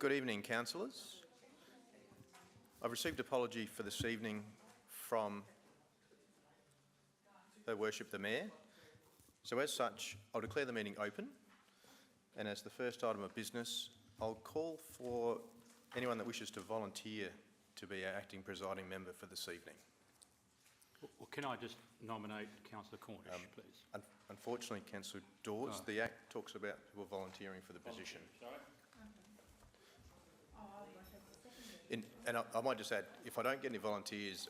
Good evening, councillors. I've received apology for this evening from Her Worship the Mayor. So as such, I'll declare the meeting open, and as the first item of business, I'll call for anyone that wishes to volunteer to be our acting presiding member for this evening. Well, can I just nominate Councillor Cornish, please? Unfortunately, Councillor Dawes, the Act talks about people volunteering for the position. And I might just add, if I don't get any volunteers,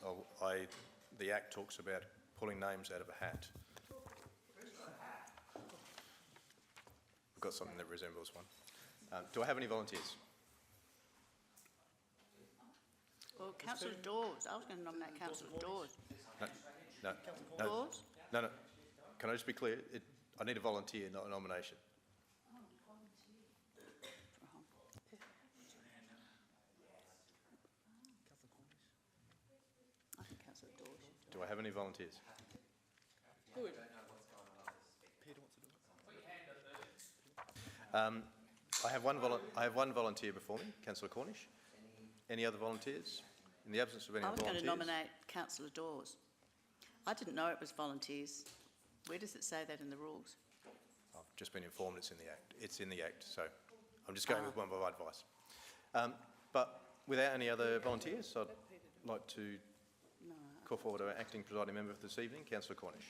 the Act talks about pulling names out of a hat. I've got something that resembles one. Do I have any volunteers? Well, Councillor Dawes. I was going to nominate Councillor Dawes. No. Dawes? No. Can I just be clear? I need a volunteer, not a nomination. I think Councillor Dawes. Do I have any volunteers? I have one volunteer before me, Councillor Cornish. Any other volunteers? In the absence of any volunteers... I was going to nominate Councillor Dawes. I didn't know it was volunteers. Where does it say that in the rules? I've just been informed it's in the Act. It's in the Act, so I'm just going with one of my advice. But without any other volunteers, I'd like to call forward our acting presiding member for this evening, Councillor Cornish.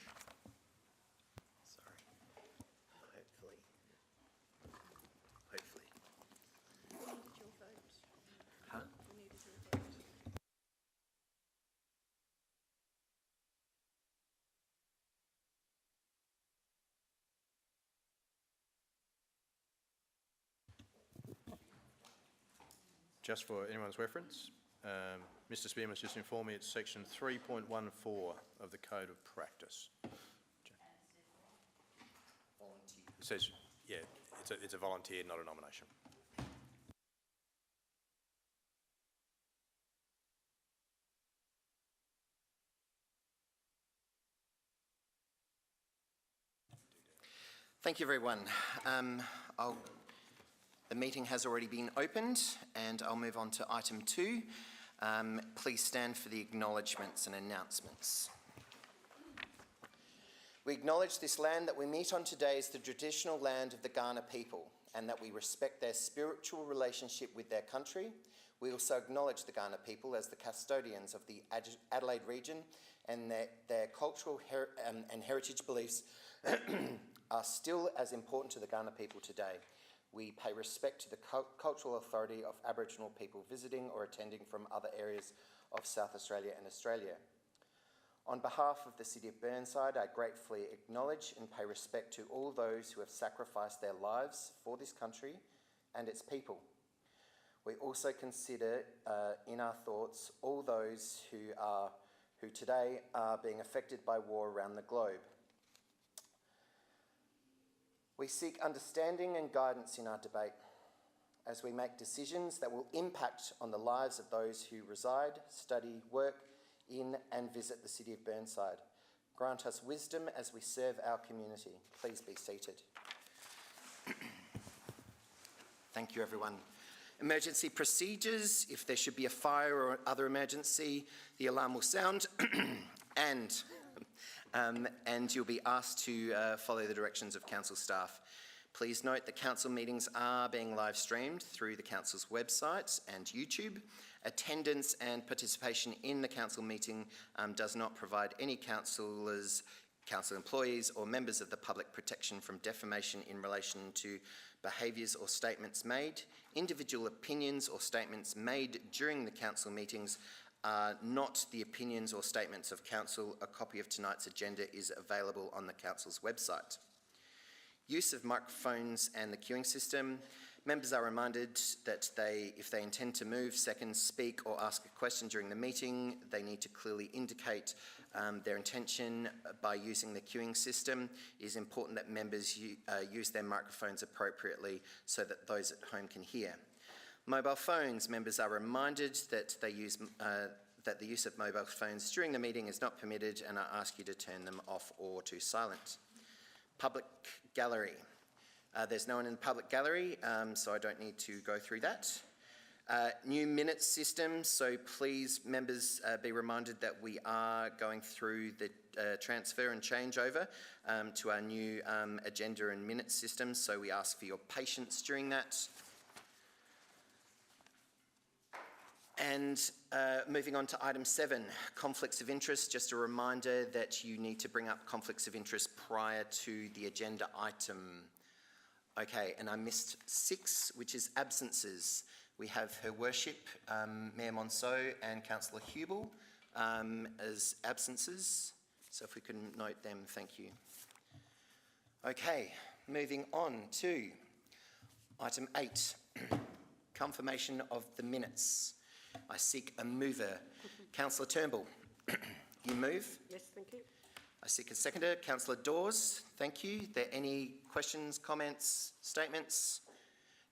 Just for anyone's reference, Mr. Spearman's just informed me it's section 3.14 of the Code of Practice. It says, yeah, it's a volunteer, not a nomination. Thank you, everyone. The meeting has already been opened, and I'll move on to item 2. Please stand for the acknowledgements and announcements. We acknowledge this land that we meet on today is the traditional land of the Kaurna people, and that we respect their spiritual relationship with their country. We also acknowledge the Kaurna people as the custodians of the Adelaide region, and their cultural and heritage beliefs are still as important to the Kaurna people today. We pay respect to the cultural authority of Aboriginal people visiting or attending from other areas of South Australia and Australia. On behalf of the City of Burnside, I gratefully acknowledge and pay respect to all those who have sacrificed their lives for this country and its people. We also consider in our thoughts all those who today are being affected by war around the globe. We seek understanding and guidance in our debate as we make decisions that will impact on the lives of those who reside, study, work in and visit the City of Burnside. Grant us wisdom as we serve our community. Please be seated. Thank you, everyone. Emergency procedures. If there should be a fire or other emergency, the alarm will sound and you'll be asked to follow the directions of council staff. Please note that council meetings are being live streamed through the council's website and YouTube. Attendance and participation in the council meeting does not provide any council employees or members of the public protection from defamation in relation to behaviours or statements made. Individual opinions or statements made during the council meetings are not the opinions or statements of council. A copy of tonight's agenda is available on the council's website. Use of microphones and the queuing system. Members are reminded that if they intend to move, second, speak or ask a question during the meeting, they need to clearly indicate their intention by using the queuing system. It is important that members use their microphones appropriately so that those at home can hear. Mobile phones. Members are reminded that the use of mobile phones during the meeting is not permitted, and I ask you to turn them off or to silent. Public gallery. There's no one in the public gallery, so I don't need to go through that. New minutes system, so please, members, be reminded that we are going through the transfer and changeover to our new agenda and minutes system, so we ask for your patience during that. And moving on to item 7, conflicts of interest. Just a reminder that you need to bring up conflicts of interest prior to the agenda item. Okay, and I missed 6, which is absences. We have Her Worship, Mayor Monceau and Councillor Hubel as absences. So if we can note them, thank you. Okay, moving on to item 8, confirmation of the minutes. I seek a mover. Councillor Turnbull, you move? Yes, thank you. I seek a seconder. Councillor Dawes, thank you. Are there any questions, comments, statements?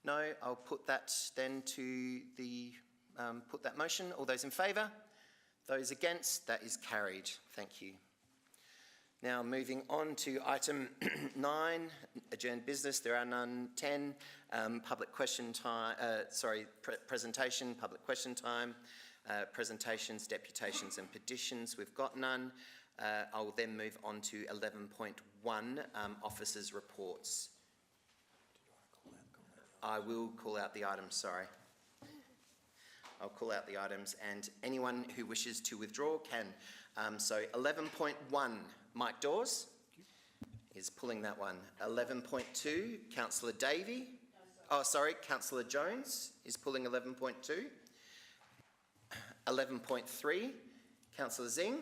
No, I'll put that then to the, put that motion. All those in favour? Those against? That is carried. Thank you. Now moving on to item 9, adjourned business. There are none. 10, public question time, presentation, public question time, presentations, deputations and petitions. We've got none. I will then move on to 11.1, officers' reports. I will call out the items, sorry. I'll call out the items, and anyone who wishes to withdraw can. So 11.1, Mike Dawes is pulling that one. 11.2, Councillor Davey. Councillor Jones is pulling 11.2. 11.3, Councillor Zing.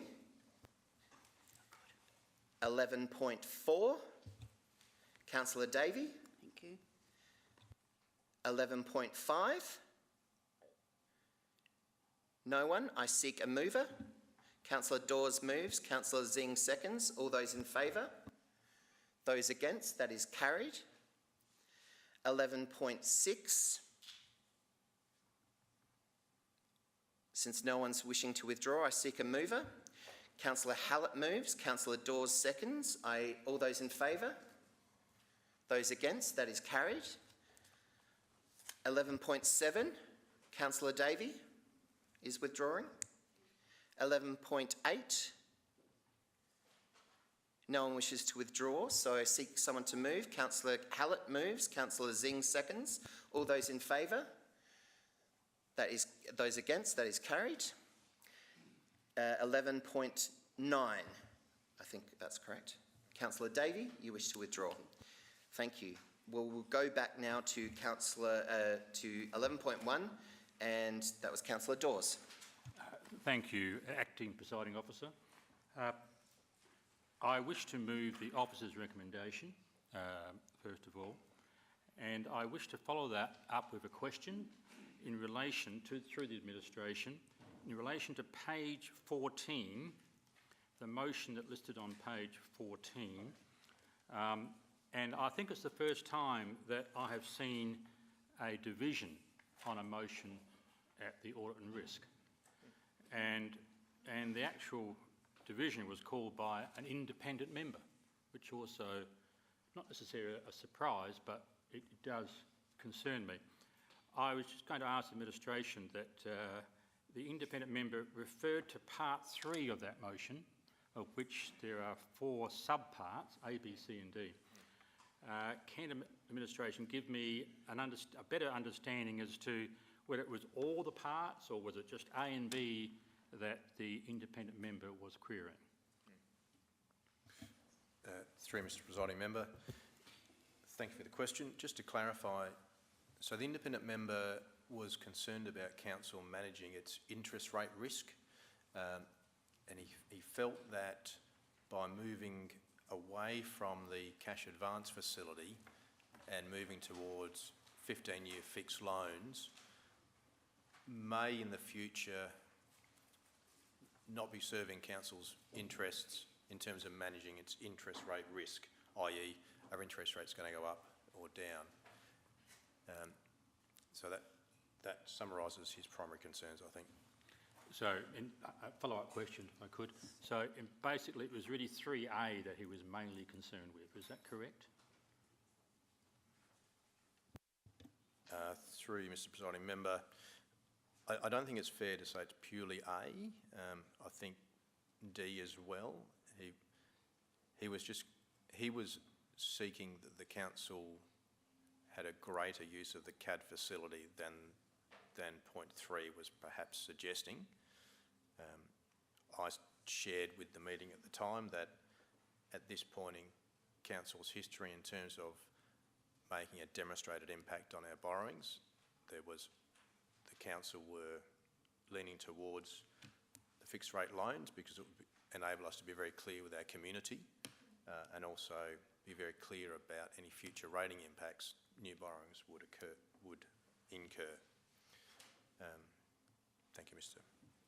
11.4, Councillor Davey. Thank you. 11.5, no one. I seek a mover. Councillor Dawes moves. Councillor Zing seconds. All those in favour? Those against? That is carried. 11.6. Since no one's wishing to withdraw, I seek a mover. Councillor Hallett moves. Councillor Dawes seconds. All those in favour? Those against? That is carried. 11.7, Councillor Davey is withdrawing. 11.8, no one wishes to withdraw, so I seek someone to move. Councillor Hallett moves. Councillor Zing seconds. All those in favour? That is, those against? That is carried. 11.9, I think that's correct. Councillor Davey, you wish to withdraw. Thank you. Well, we'll go back now to to 11.1, and that was Councillor Dawes. Thank you, Acting Presiding Officer. I wish to move the officer's recommendation, first of all, and I wish to follow that up with a question in relation to, through the administration, in relation to page 14, the motion that listed on page 14. And I think it's the first time that I have seen a division on a motion at the Audit and Risk. And the actual division was called by an independent member, which also, not necessarily a surprise, but it does concern me. I was just going to ask the administration that the independent member referred to part 3 of that motion, of which there are 4 subparts, A, B, C and D. Can the administration give me a better understanding as to whether it was all the parts or was it just A and B that the independent member was querying? Through Mr. Presiding Member, thank you for the question. Just to clarify, so the independent member was concerned about council managing its interest rate risk, and he felt that by moving away from the cash advance facility and moving towards 15-year fixed loans may in the future not be serving council's interests in terms of managing its interest rate risk, i.e. are interest rates going to go up or down? So that summarises his primary concerns, I think. So, a follow-up question, if I could. So, basically, it was really 3A that he was mainly concerned with. Is that correct? Through Mr. Presiding Member, I don't think it's fair to say it's purely A. I think D as well. He was seeking that the council had a greater use of the CAD facility than point 3 was perhaps suggesting. I shared with the meeting at the time that at this point in council's history in terms of making a demonstrated impact on our borrowings, the council were leaning towards the fixed rate loans because it would enable us to be very clear with our community and also be very clear about any future rating impacts new borrowings would incur. Thank you, Mr.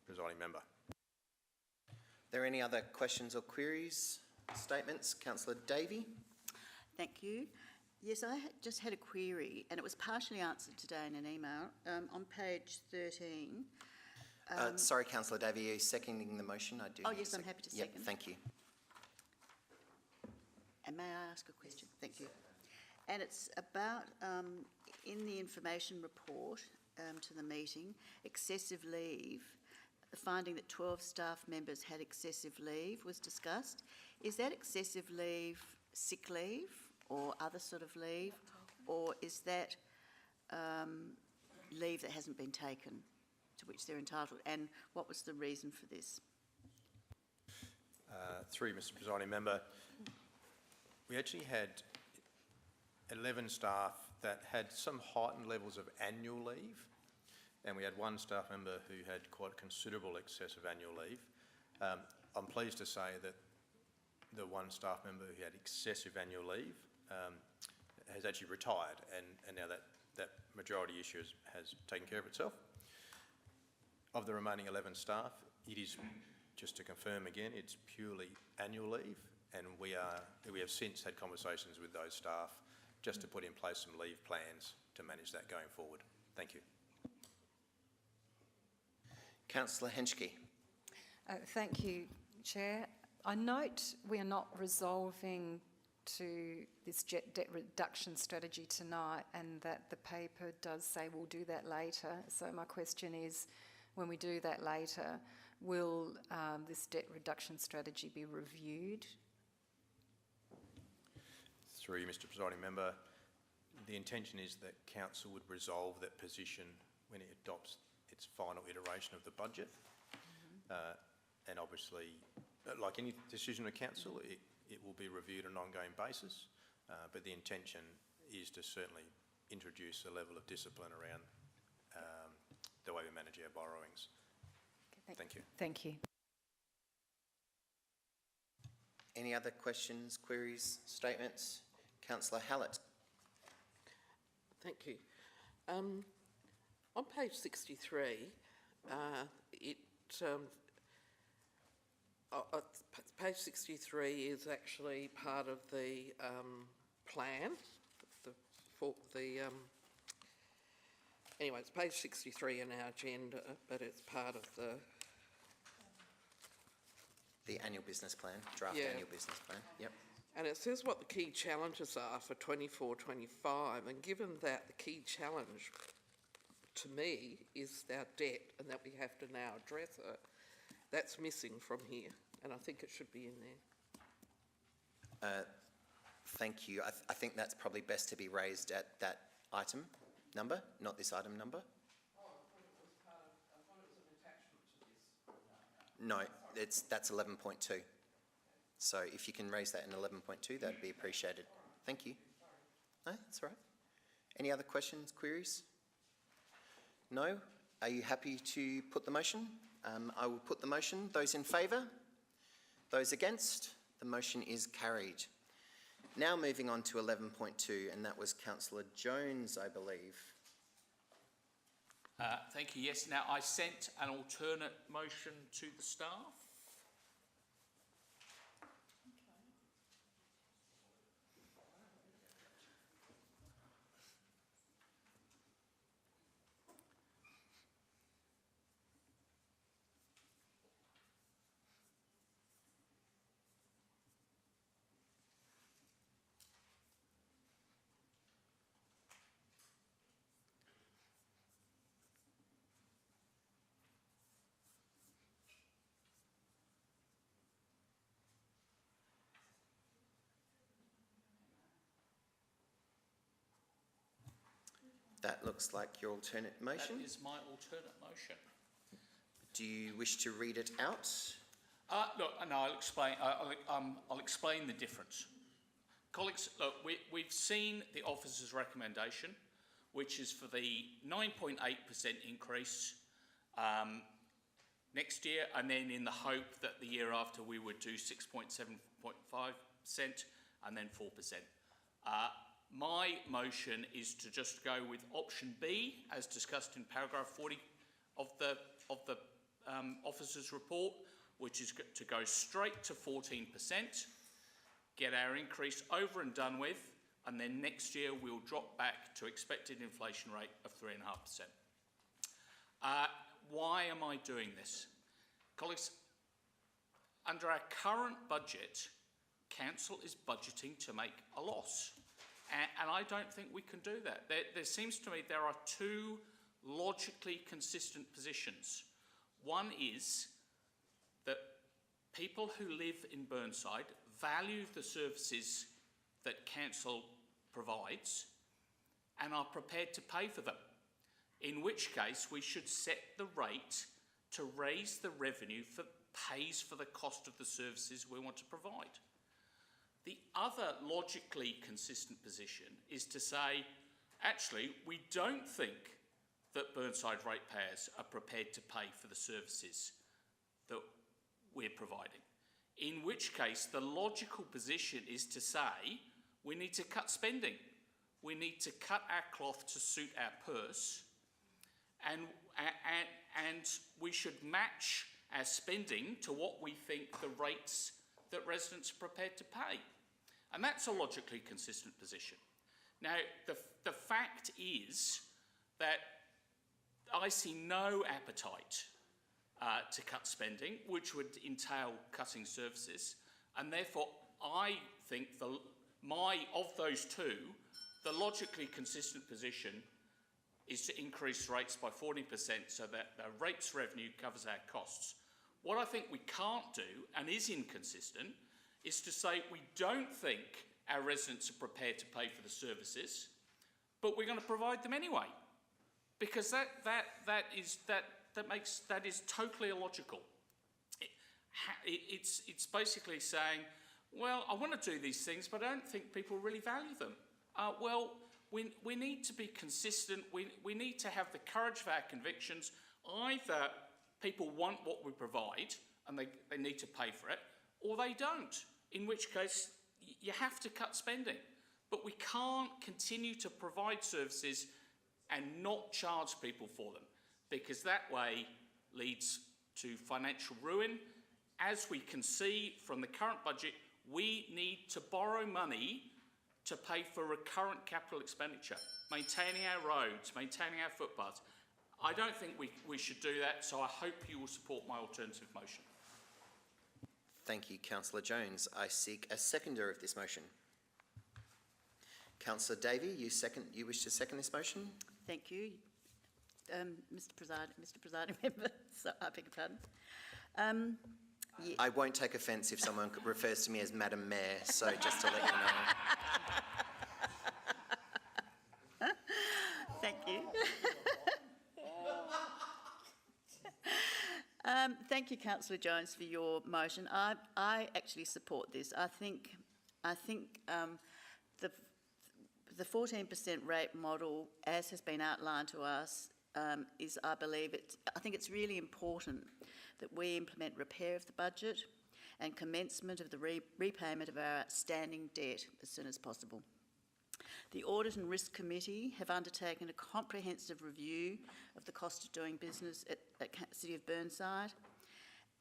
Presiding Member. Are there any other questions or queries, statements? Councillor Davey? Thank you. Yes, I just had a query, and it was partially answered today in an email. On page 13. Sorry, Councillor Davey, are you seconding the motion? I do. Oh, yes, I'm happy to second. Yep, thank you. And may I ask a question? Thank you. And it's about, in the information report to the meeting, excessive leave, the finding that 12 staff members had excessive leave was discussed. Is that excessive leave sick leave or other sort of leave, or is that leave that hasn't been taken, to which they're entitled? And what was the reason for this? Through you, Mr. Presiding Member, we actually had 11 staff that had some heightened levels of annual leave, and we had one staff member who had quite considerable excess of annual leave. I'm pleased to say that the one staff member who had excessive annual leave has actually retired, and now that majority issue has taken care of itself. Of the remaining 11 staff, it is, just to confirm again, it's purely annual leave, and we have since had conversations with those staff just to put in place some leave plans to manage that going forward. Thank you. Councillor Henschke. Thank you, Chair. I note we are not resolving to this debt reduction strategy tonight, and that the paper does say we'll do that later. So my question is, when we do that later, will this debt reduction strategy be reviewed? Through you, Mr. Presiding Member, the intention is that Council would resolve that position when it adopts its final iteration of the budget. And obviously, like any decision of Council, it will be reviewed on an ongoing basis, but the intention is to certainly introduce a level of discipline around the way we manage our borrowings. Okay, thank you. Thank you. Any other questions, queries, statements? Councillor Hallett. Thank you. On page 63, page 63 is actually part of the plan. Anyway, it's page 63 in our agenda, but it's part of the annual business plan, draft annual business plan. Yep. And it says what the key challenges are for 24-25, and given that the key challenge to me is our debt and that we have to now address it, that's missing from here, and I think it should be in there. Thank you. I think that's probably best to be raised at that item number, not this item number. Oh, I thought it was an attachment to this. No, that's 11.2. So if you can raise that in 11.2, that'd be appreciated. Thank you. No, that's all right. Any other questions, queries? No? Are you happy to put the motion? I will put the motion. Those in favour? Those against? The motion is carried. Now moving on to 11.2, and that was Councillor Jones, I believe. Thank you. Yes. Now, I sent an alternate motion to the staff. That looks like your alternate motion. That is my alternate motion. Do you wish to read it out? Look, no, I'll explain the difference. Colleagues, look, we've seen the officer's recommendation, which is for the 9.8% increase next year, and then in the hope that the year after we would do 6.75% and then 4%. My motion is to just go with option B, as discussed in paragraph 40 of the officer's report, which is to go straight to 14%, get our increase over and done with, and then next year we'll drop back to expected inflation rate of 3.5%. Why am I doing this? Colleagues, under our current budget, Council is budgeting to make a loss. And I don't think we can do that. There seems to me there are two logically consistent positions. One is that people who live in Burnside value the services that Council provides and are prepared to pay for them, in which case we should set the rate to raise the revenue that pays for the cost of the services we want to provide. The other logically consistent position is to say, actually, we don't think that Burnside ratepayers are prepared to pay for the services that we're providing. In which case, the logical position is to say, we need to cut spending. We need to cut our cloth to suit our purse, and we should match our spending to what we think the rates that residents are prepared to pay. And that's a logically consistent position. Now, the fact is that I see no appetite to cut spending, which would entail cutting services, and therefore I think of those two, the logically consistent position is to increase rates by 40% so that the rates revenue covers our costs. What I think we can't do, and is inconsistent, is to say we don't think our residents are prepared to pay for the services, but we're going to provide them anyway, because that is totally illogical. It's basically saying, well, I want to do these things, but I don't think people really value them. Well, we need to be consistent. We need to have the courage of our convictions. Either people want what we provide and they need to pay for it, or they don't, in which case you have to cut spending. But we can't continue to provide services and not charge people for them, because that way leads to financial ruin. As we can see from the current budget, we need to borrow money to pay for recurrent capital expenditure, maintaining our roads, maintaining our footpaths. I don't think we should do that, so I hope you will support my alternative motion. Thank you, Councillor Jones. I seek a seconder of this motion. Councillor Davey, you wish to second this motion? Thank you, Mr. Presiding Member. So, I beg your pardon. Yeah. I won't take offence if someone refers to me as Madam Mayor, so just to let you know. Thank you. Thank you, Councillor Jones, for your motion. I actually support this. I think the 14% rate model, as has been outlined to us, I think it's really important that we implement repair of the budget and commencement of the repayment of our outstanding debt as soon as possible. The Audit and Risk Committee have undertaken a comprehensive review of the cost of doing business at City of Burnside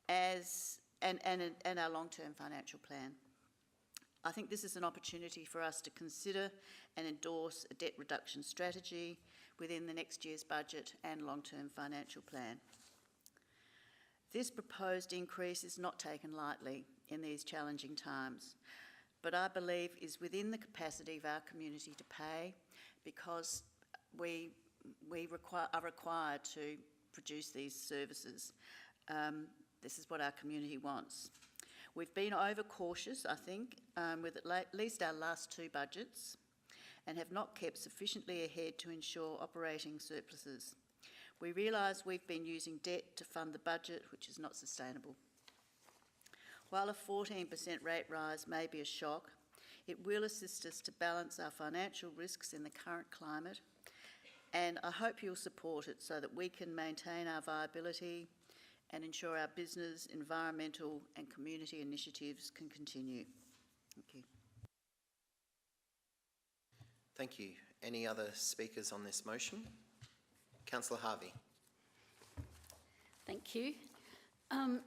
and our long-term financial plan. I think this is an opportunity for us to consider and endorse a debt reduction strategy within the next year's budget and long-term financial plan. This proposed increase is not taken lightly in these challenging times, but I believe is within the capacity of our community to pay, because we are required to produce these services. This is what our community wants. We've been overcautious, I think, with at least our last two budgets, and have not kept sufficiently ahead to ensure operating surpluses. We realise we've been using debt to fund the budget, which is not sustainable. While a 14% rate rise may be a shock, it will assist us to balance our financial risks in the current climate, and I hope you'll support it so that we can maintain our viability and ensure our business, environmental and community initiatives can continue. Thank you. Thank you. Any other speakers on this motion? Councillor Harvey. Thank you.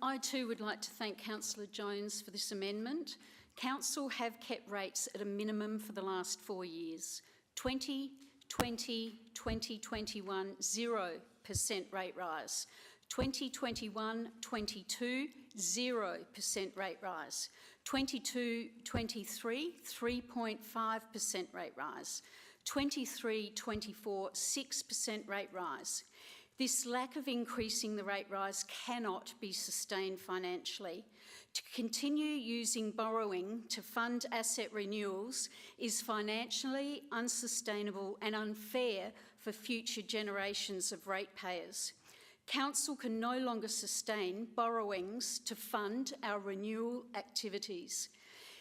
I too would like to thank Councillor Jones for this amendment. Council have kept rates at a minimum for the last 4 years. 2020, 2021, 0% rate rise. 2021, 22, 0% rate rise. 22, 23, 3.5% rate rise. 23, 24, 6% rate rise. This lack of increasing the rate rise cannot be sustained financially. To continue using borrowing to fund asset renewals is financially unsustainable and unfair for future generations of ratepayers. Council can no longer sustain borrowings to fund our renewal activities.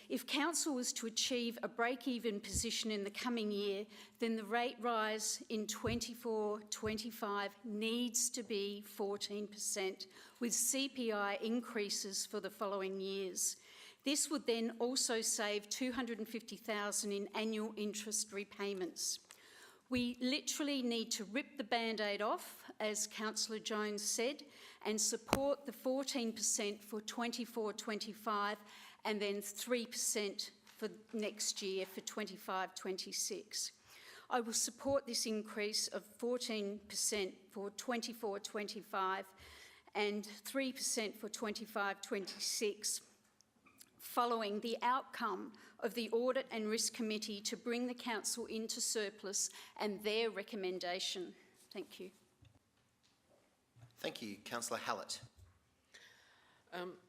If Council was to achieve a break-even position in the coming year, then the rate rise in 24-25 needs to be 14%, with CPI increases for the following years. This would then also save $250,000 in annual interest repayments. We literally need to rip the Band-Aid off, as Councillor Jones said, and support the 14% for 24-25 and then 3% for next year for 25-26. I will support this increase of 14% for 24-25 and 3% for 25-26, following the outcome of the Audit and Risk Committee to bring the Council into surplus and their recommendation. Thank you. Thank you. Councillor Hallett.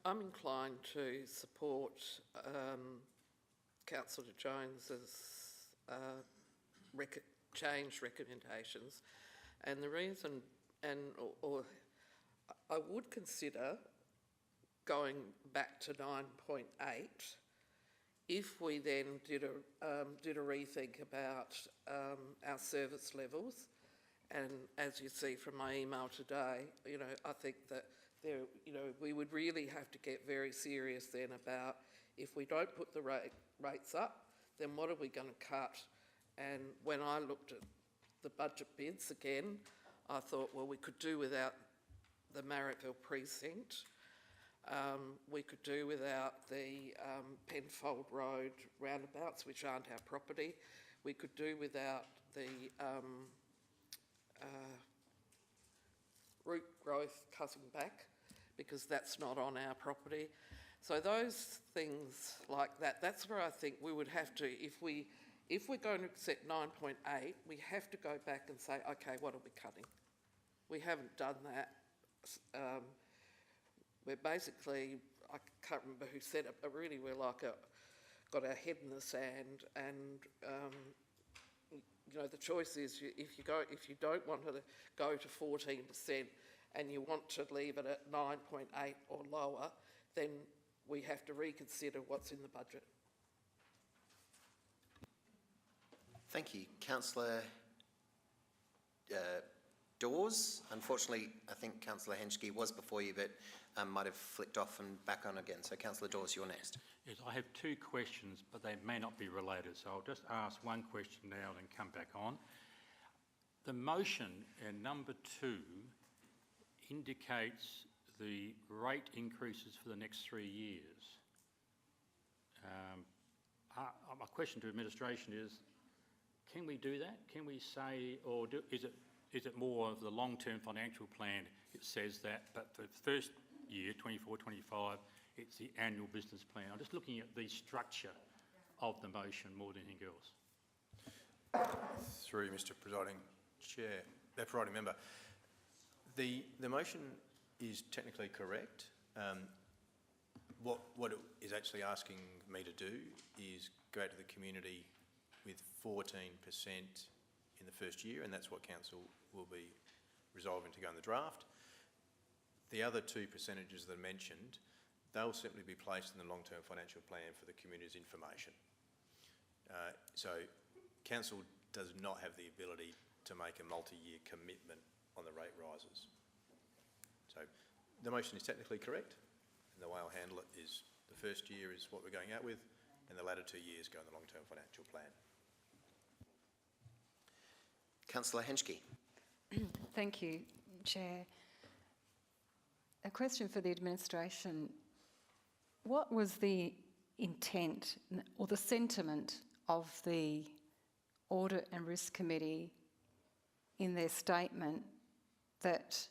I'm inclined to support Councillor Jones's change recommendations, and the reason, or I would consider going back to 9.8 if we then did a rethink about our service levels. And as you see from my email today, I think that we would really have to get very serious then about, if we don't put the rates up, then what are we going to cut? And when I looked at the budget bids again, I thought, well, we could do without the Marrickville precinct. We could do without the Penfold Road roundabouts, which aren't our property. We could do without the root growth cutting back, because that's not on our property. So those things like that, that's where I think we would have to, if we're going to accept 9.8, we have to go back and say, okay, what are we cutting? We haven't done that. We're basically, I can't remember who said it, but really we're like got our head in the sand, and the choice is, if you don't want to go to 14% and you want to leave it at 9.8 or lower, then we have to reconsider what's in the budget. Thank you. Councillor Dawes. Unfortunately, I think Councillor Henschke was before you, but might have flicked off and back on again. So Councillor Dawes, you're next. Yes, I have two questions, but they may not be related, so I'll just ask one question now and then come back on. The motion in number 2 indicates the rate increases for the next 3 years. My question to administration is, can we do that? Can we say, or is it more of the long-term financial plan? It says that, but the first year, 24-25, it's the annual business plan. I'm just looking at the structure of the motion more than anything else. Through Mr. Presiding Member, the motion is technically correct. What it is actually asking me to do is go out to the community with 14% in the first year, and that's what council will be resolving to go in the draft. The other two percentages that are mentioned, they'll simply be placed in the long-term financial plan for the community's information. So council does not have the ability to make a multi-year commitment on the rate rises. So the motion is technically correct, and the way I'll handle it is the first year is what we're going out with, and the latter 2 years go in the long-term financial plan. Councillor Henschke. Thank you, Chair. A question for the administration. What was the intent or the sentiment of the Audit and Risk Committee in their statement that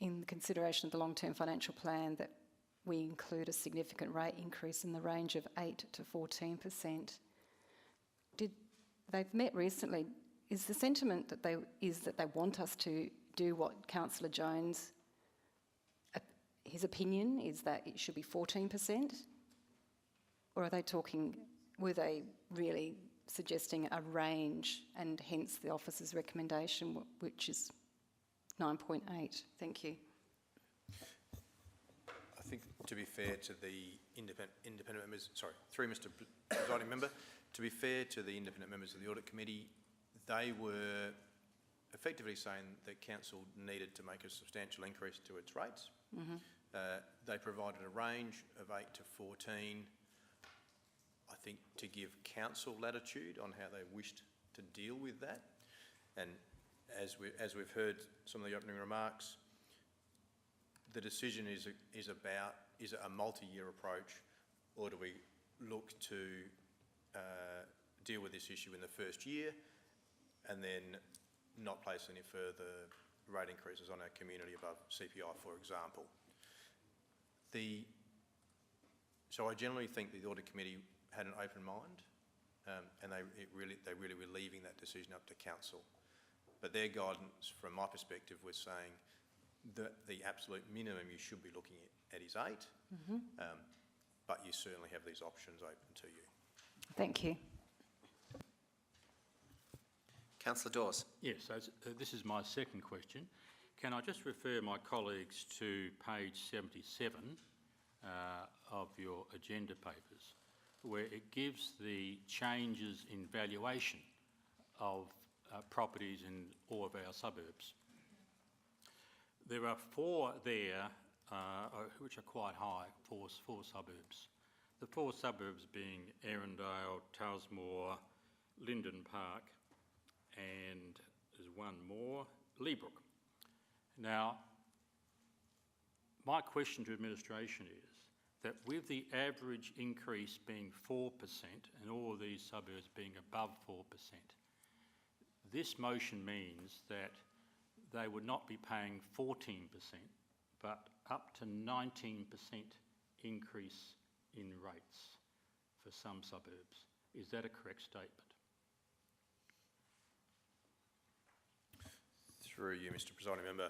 in consideration of the long-term financial plan that we include a significant rate increase in the range of 8 to 14%? They've met recently. Is the sentiment that they want us to do what Councillor Jones, his opinion is that it should be 14%? Or were they really suggesting a range and hence the officer's recommendation, which is 9.8? Thank you. I think to be fair to the independent members, sorry, through Mr. Presiding Member, to be fair to the independent members of the Audit Committee, they were effectively saying that council needed to make a substantial increase to its rates. Mm-hmm. They provided a range of 8 to 14, I think, to give council latitude on how they wished to deal with that. And as we've heard some of the opening remarks, the decision is it a multi-year approach, or do we look to deal with this issue in the first year and then not place any further rate increases on our community above CPI, for example. So I generally think the Audit Committee had an open mind, and they really were leaving that decision up to council. But their guidance, from my perspective, was saying that the absolute minimum you should be looking at is 8, but you certainly have these options open to you. Thank you. Councillor Dawes. Yes, so this is my second question. Can I just refer my colleagues to page 77 of your agenda papers, where it gives the changes in valuation of properties in all of our suburbs. There are 4 there which are quite high, four suburbs. The 4 suburbs being Erindale, Tulsmore, Linden Park, and there's one more, Leabrook. Now, my question to administration is that with the average increase being 4% and all of these suburbs being above 4%, this motion means that they would not be paying 14%, but up to 19% increase in rates for some suburbs. Is that a correct statement? Through you, Mr. Presiding Member,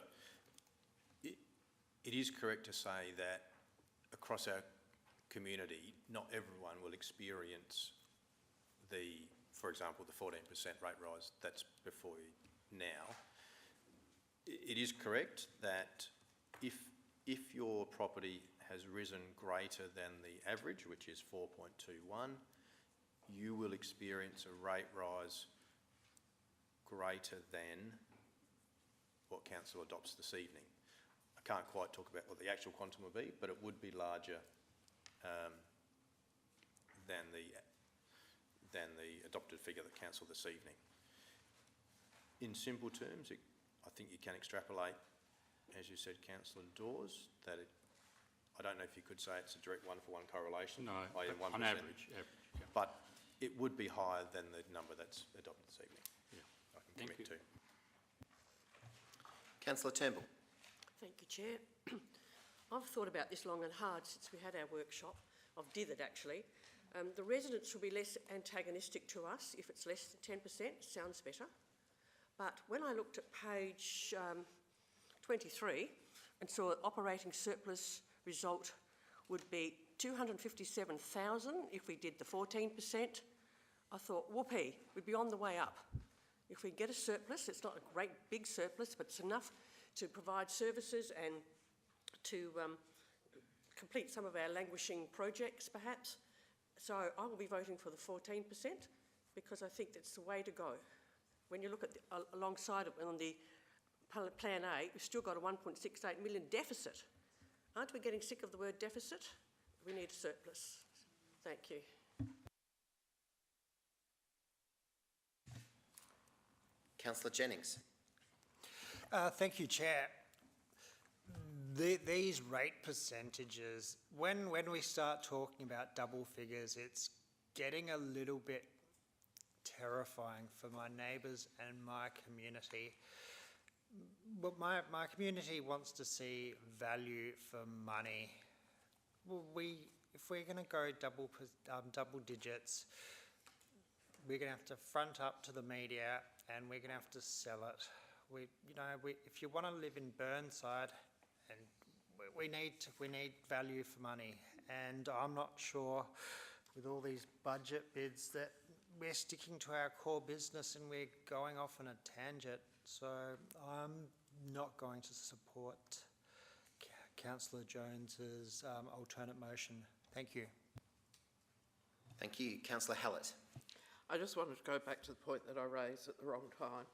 it is correct to say that across our community, not everyone will experience for example, the 14% rate rise that's before you now. It is correct that if your property has risen greater than the average, which is 4.21, you will experience a rate rise greater than what council adopts this evening. I can't quite talk about what the actual quantum will be, but it would be larger than the adopted figure that council this evening. In simple terms, I think you can extrapolate, as you said, Councillor Dawes, that I don't know if you could say it's a direct one-for-one correlation. No, on average. Yeah. But it would be higher than the number that's adopted this evening. Yeah. I can commit to. Councillor Turnbull. Thank you, Chair. I've thought about this long and hard since we had our workshop. I've dithered, actually. The residents will be less antagonistic to us if it's less than 10%. Sounds better. But when I looked at page 23 and saw that operating surplus result would be 257,000 if we did the 14%, I thought, whoopee, we'd be on the way up. If we get a surplus, it's not a great big surplus, but it's enough to provide services and to complete some of our languishing projects, perhaps. So I will be voting for the 14% because I think that's the way to go. When you look at alongside it on the Plan A, we've still got a 1.68 million deficit. Aren't we getting sick of the word deficit? We need a surplus. Thank you. Councillor Jennings. Thank you, Chair. These rate percentages, when we start talking about double figures, it's getting a little bit terrifying for my neighbours and my community. But my community wants to see value for money. Well, if we're going to go double digits, we're going to have to front up to the media and we're going to have to sell it. If you want to live in Burnside, and we need value for money, and I'm not sure with all these budget bids that we're sticking to our core business and we're going off on a tangent. So I'm not going to support Councillor Jones's alternate motion. Thank you. Thank you. Councillor Hallett. I just wanted to go back to the point that I raised at the wrong time,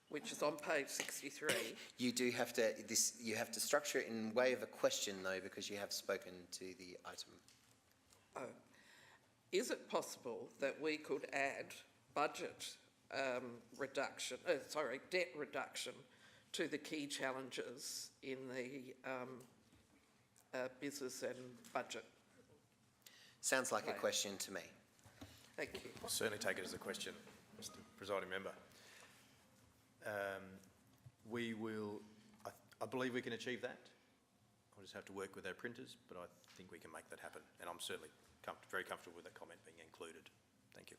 which is on page 63. You do have to, you have to structure it in way of a question though, because you have spoken to the item. Oh. Is it possible that we could add budget reduction, debt reduction to the key challenges in the business and budget? Sounds like a question to me. Thank you. I'll certainly take it as a question, Mr. Presiding Member. I believe we can achieve that. I'll just have to work with our printers, but I think we can make that happen. And I'm certainly very comfortable with that comment being included. Thank you.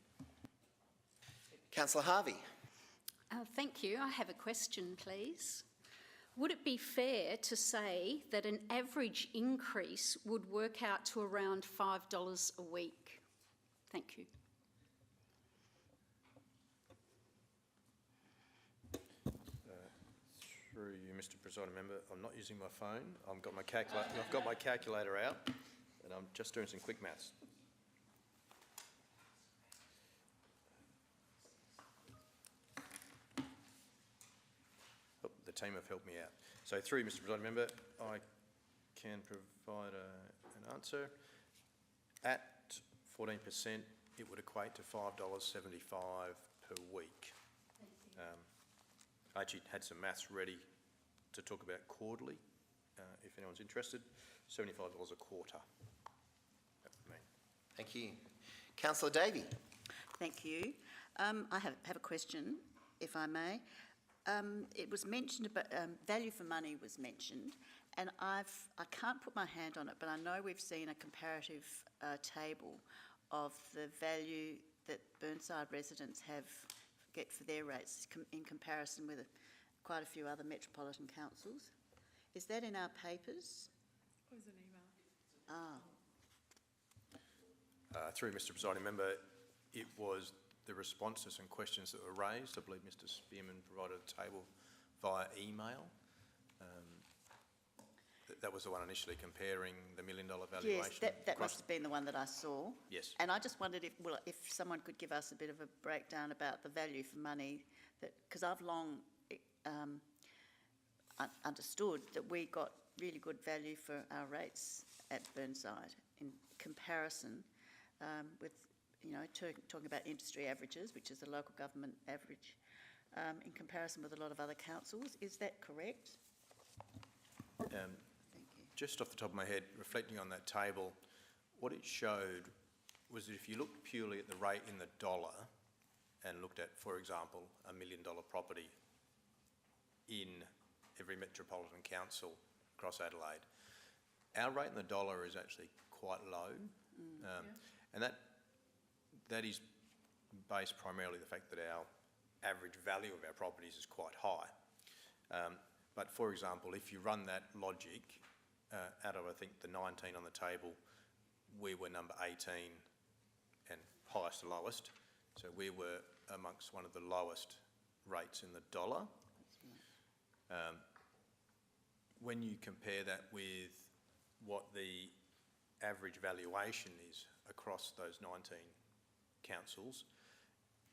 Councillor Harvey. Thank you. I have a question, please. Would it be fair to say that an average increase would work out to around $5 a week? Thank you. Through you, Mr. Presiding Member, I'm not using my phone. I've got my calculator out, and I'm just doing some quick maths. Oh, the team have helped me out. So through you, Mr. Presiding Member, I can provide an answer. At 14%, it would equate to $5.75 per week. I actually had some maths ready to talk about quarterly, if anyone's interested. $75 a quarter. That would mean. Thank you. Councillor Davey. Thank you. I have a question, if I may. It was mentioned about value for money was mentioned, and I can't put my hand on it, but I know we've seen a comparative table of the value that Burnside residents get for their rates in comparison with quite a few other metropolitan councils. Is that in our papers? It was an email. Through Mr. Presiding Member, it was the response to some questions that were raised. I believe Mr. Spearman provided a table via email. That was the one initially comparing the $1 million valuation. Yes, that must have been the one that I saw. Yes. And I just wondered if someone could give us a bit of a breakdown about the value for money, because I've long understood that we got really good value for our rates at Burnside in comparison with, talking about industry averages, which is the local government average, in comparison with a lot of other councils. Is that correct? Thank you. Just off the top of my head, reflecting on that table, what it showed was that if you looked purely at the rate in the dollar and looked at, for example, $1 million property in every metropolitan council across Adelaide, our rate in the dollar is actually quite low. And that is based primarily on the fact that our average value of our properties is quite high. But for example, if you run that logic out of, I think, the 19 on the table, we were number 18 and highest to lowest. So we were amongst one of the lowest rates in the dollar. When you compare that with what the average valuation is across those 19 councils,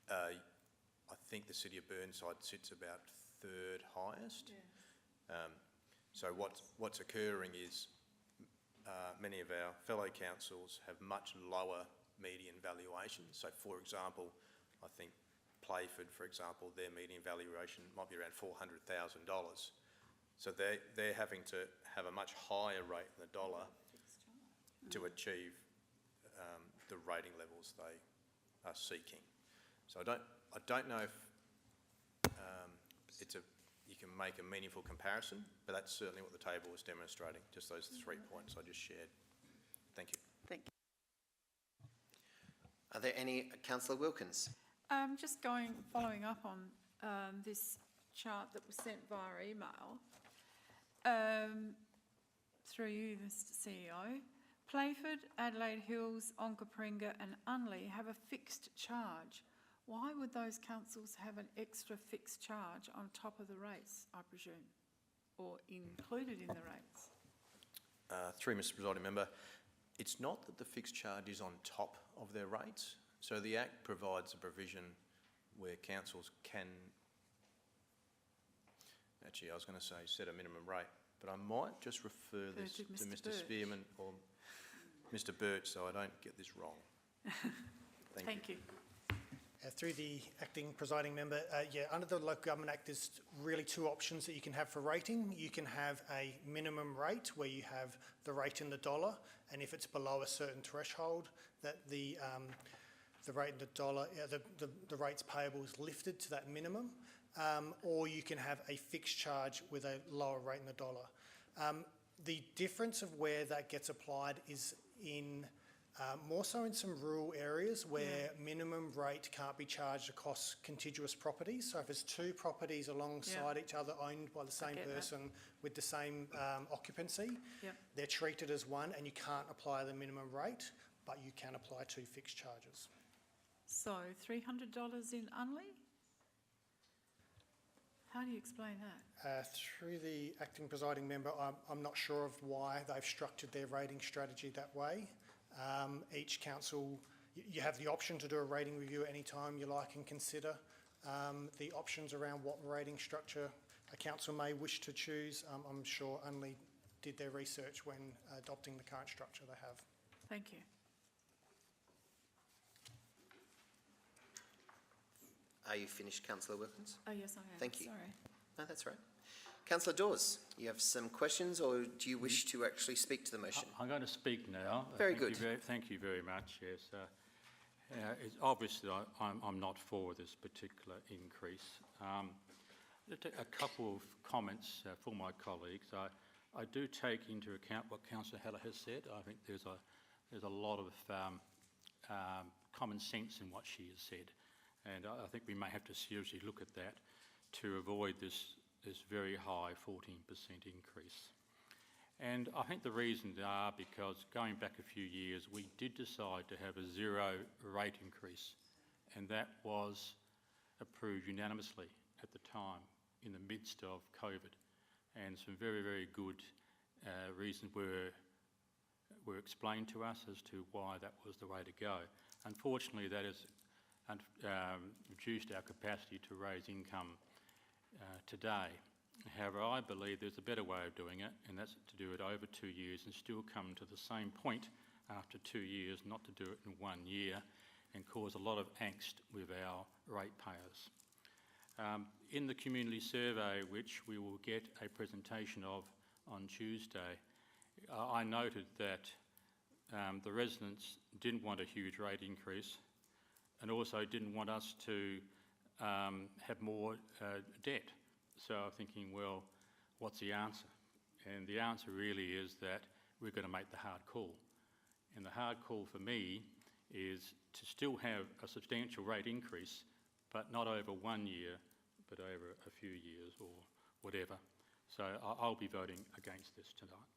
I think the city of Burnside sits about third highest. So what's occurring is many of our fellow councils have much lower median valuations. So for example, I think Playford, for example, their median valuation might be around $400,000. So they're having to have a much higher rate in the dollar to achieve the rating levels they are seeking. So I don't know if you can make a meaningful comparison, but that's certainly what the table was demonstrating, just those 3 points I just shared. Thank you. Thank you. Are there any, Councillor Wilkins? Just following up on this chart that was sent via email, through you, Mr CEO, Playford, Adelaide Hills, Onkaparinga and Unley have a fixed charge. Why would those councils have an extra fixed charge on top of the rates, I presume, or included in the rates? Through Mr. Presiding Member, it's not that the fixed charge is on top of their rates. So the Act provides a provision where councils can, actually I was going to say set a minimum rate, but I might just refer this to Mr. Spearman or Mr. Birch so I don't get this wrong. Thank you. Through the acting presiding member, under the Local Government Act, there's really two options that you can have for rating. You can have a minimum rate where you have the rate in the dollar, and if it's below a certain threshold, that the rate in the dollar, the rates payable is lifted to that minimum, or you can have a fixed charge with a lower rate in the dollar. The difference of where that gets applied is in more so in some rural areas where minimum rate can't be charged across contiguous properties. So if there's two properties alongside each other owned by the same person with the same occupancy, they're treated as one and you can't apply the minimum rate, but you can apply two fixed charges. So $300 in Unley? How do you explain that? Through the acting presiding member, I'm not sure of why they've structured their rating strategy that way. Each council, you have the option to do a rating review at any time you like and consider the options around what rating structure a council may wish to choose. I'm sure Unley did their research when adopting the current structure they have. Thank you. Are you finished, Councillor Wilkins? Oh, yes, I am. Thank you. Sorry. No, that's right. Councillor Dawes, you have some questions, or do you wish to actually speak to the motion? I'm going to speak now. Very good. Thank you very much. Yes, it's obviously I'm not for this particular increase. A couple of comments for my colleagues. I do take into account what Councillor Heller has said. I think there's a lot of common sense in what she has said, and I think we may have to seriously look at that to avoid this very high 14% increase. And I think the reasons are because going back a few years, we did decide to have a zero rate increase, and that was approved unanimously at the time in the midst of COVID, and some very, very good reasons were explained to us as to why that was the way to go. Unfortunately, that has reduced our capacity to raise income today. However, I believe there's a better way of doing it, and that's to do it over 2 years and still come to the same point after 2 years, not to do it in 1 year and cause a lot of angst with our ratepayers. In the community survey, which we will get a presentation of on Tuesday, I noted that the residents didn't want a huge rate increase and also didn't want us to have more debt. So I'm thinking, well, what's the answer? And the answer really is that we're going to make the hard call. And the hard call for me is to still have a substantial rate increase, but not over 1 year, but over a few years or whatever. So I'll be voting against this tonight.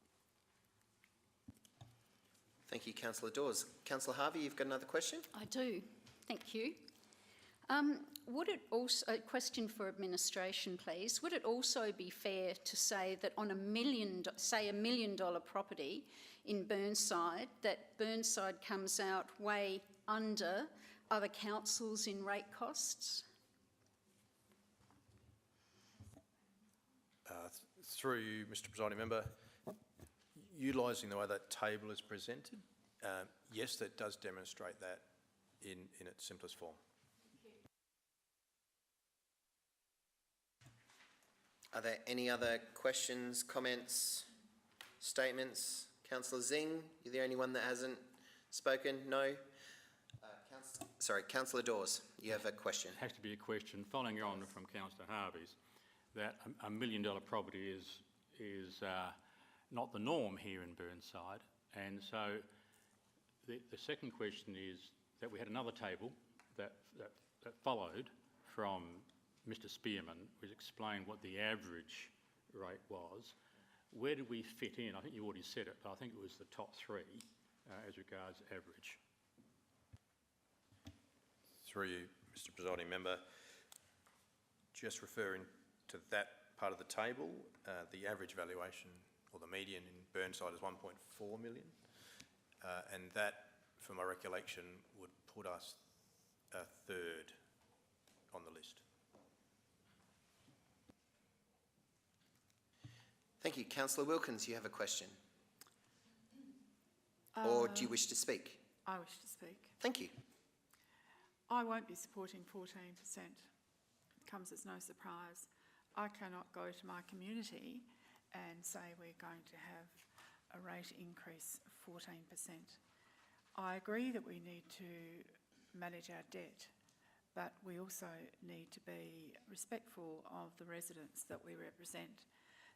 Thank you, Councillor Dawes. Councillor Harvey, you've got another question? I do, thank you. Would it also, a question for administration please, would it also be fair to say that on say $1 million property in Burnside, that Burnside comes out way under other councils in rate costs? Through you, Mr Presiding Member, utilising the way that table is presented, yes, that does demonstrate that in its simplest form. Are there any other questions, comments, statements? Councillor Zing, you're the only one that hasn't spoken? No? Councillor Dawes, you have a question. It has to be a question, following on from Councillor Harvey's, that a $1 million property is not the norm here in Burnside. And so the second question is that we had another table that followed from Mr Spearman, which explained what the average rate was. Where did we fit in? I think you already said it, but I think it was the top three as regards average. Through you, Mr Presiding Member, just referring to that part of the table, the average valuation or the median in Burnside is 1.4 million, and that, from my recollection, would put us a third on the list. Thank you. Councillor Wilkins, you have a question? Or do you wish to speak? I wish to speak. Thank you. I won't be supporting 14%. It comes as no surprise. I cannot go to my community and say we're going to have a rate increase of 14%. I agree that we need to manage our debt, but we also need to be respectful of the residents that we represent.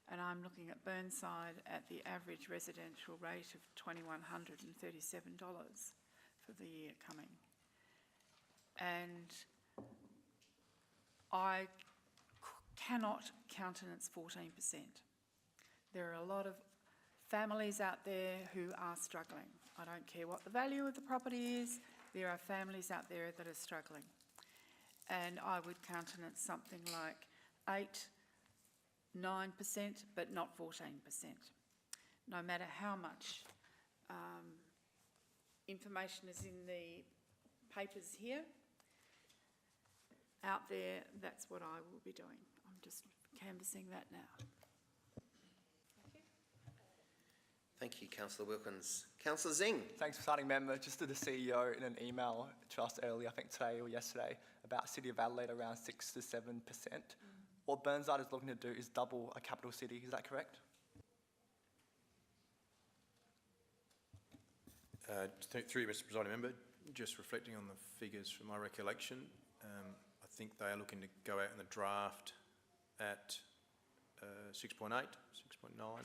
And I'm looking at Burnside at the average residential rate of $2,137 for the year coming. And I cannot countenance 14%. There are a lot of families out there who are struggling. I don't care what the value of the property is, there are families out there that are struggling. And I would countenance something like 8-9%, but not 14%. No matter how much information is in the papers here, out there, that's what I will be doing. I'm just canvassing that now. Thank you, Councillor Wilkins. Councillor Zing. Thanks, Presiding Member. Just to the CEO in an email to us earlier, I think today or yesterday, about City of Adelaide around 6 to 7%. What Burnside is looking to do is double a capital city. Is that correct? Through you, Mr Presiding Member, just reflecting on the figures from my recollection, I think they are looking to go out in the draft at 6.8, 6.9,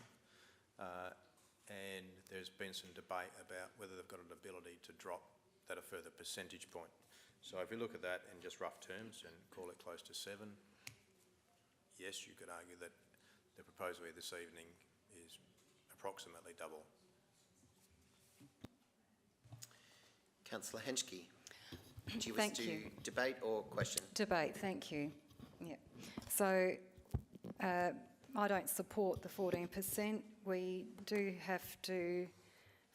and there's been some debate about whether they've got an ability to drop that a further percentage point. So if you look at that in just rough terms and call it close to 7, yes, you could argue that the proposal here this evening is approximately double. Councillor Henschke, do you wish to debate or question? Debate, thank you. Yeah. So I don't support the 14%. We do have to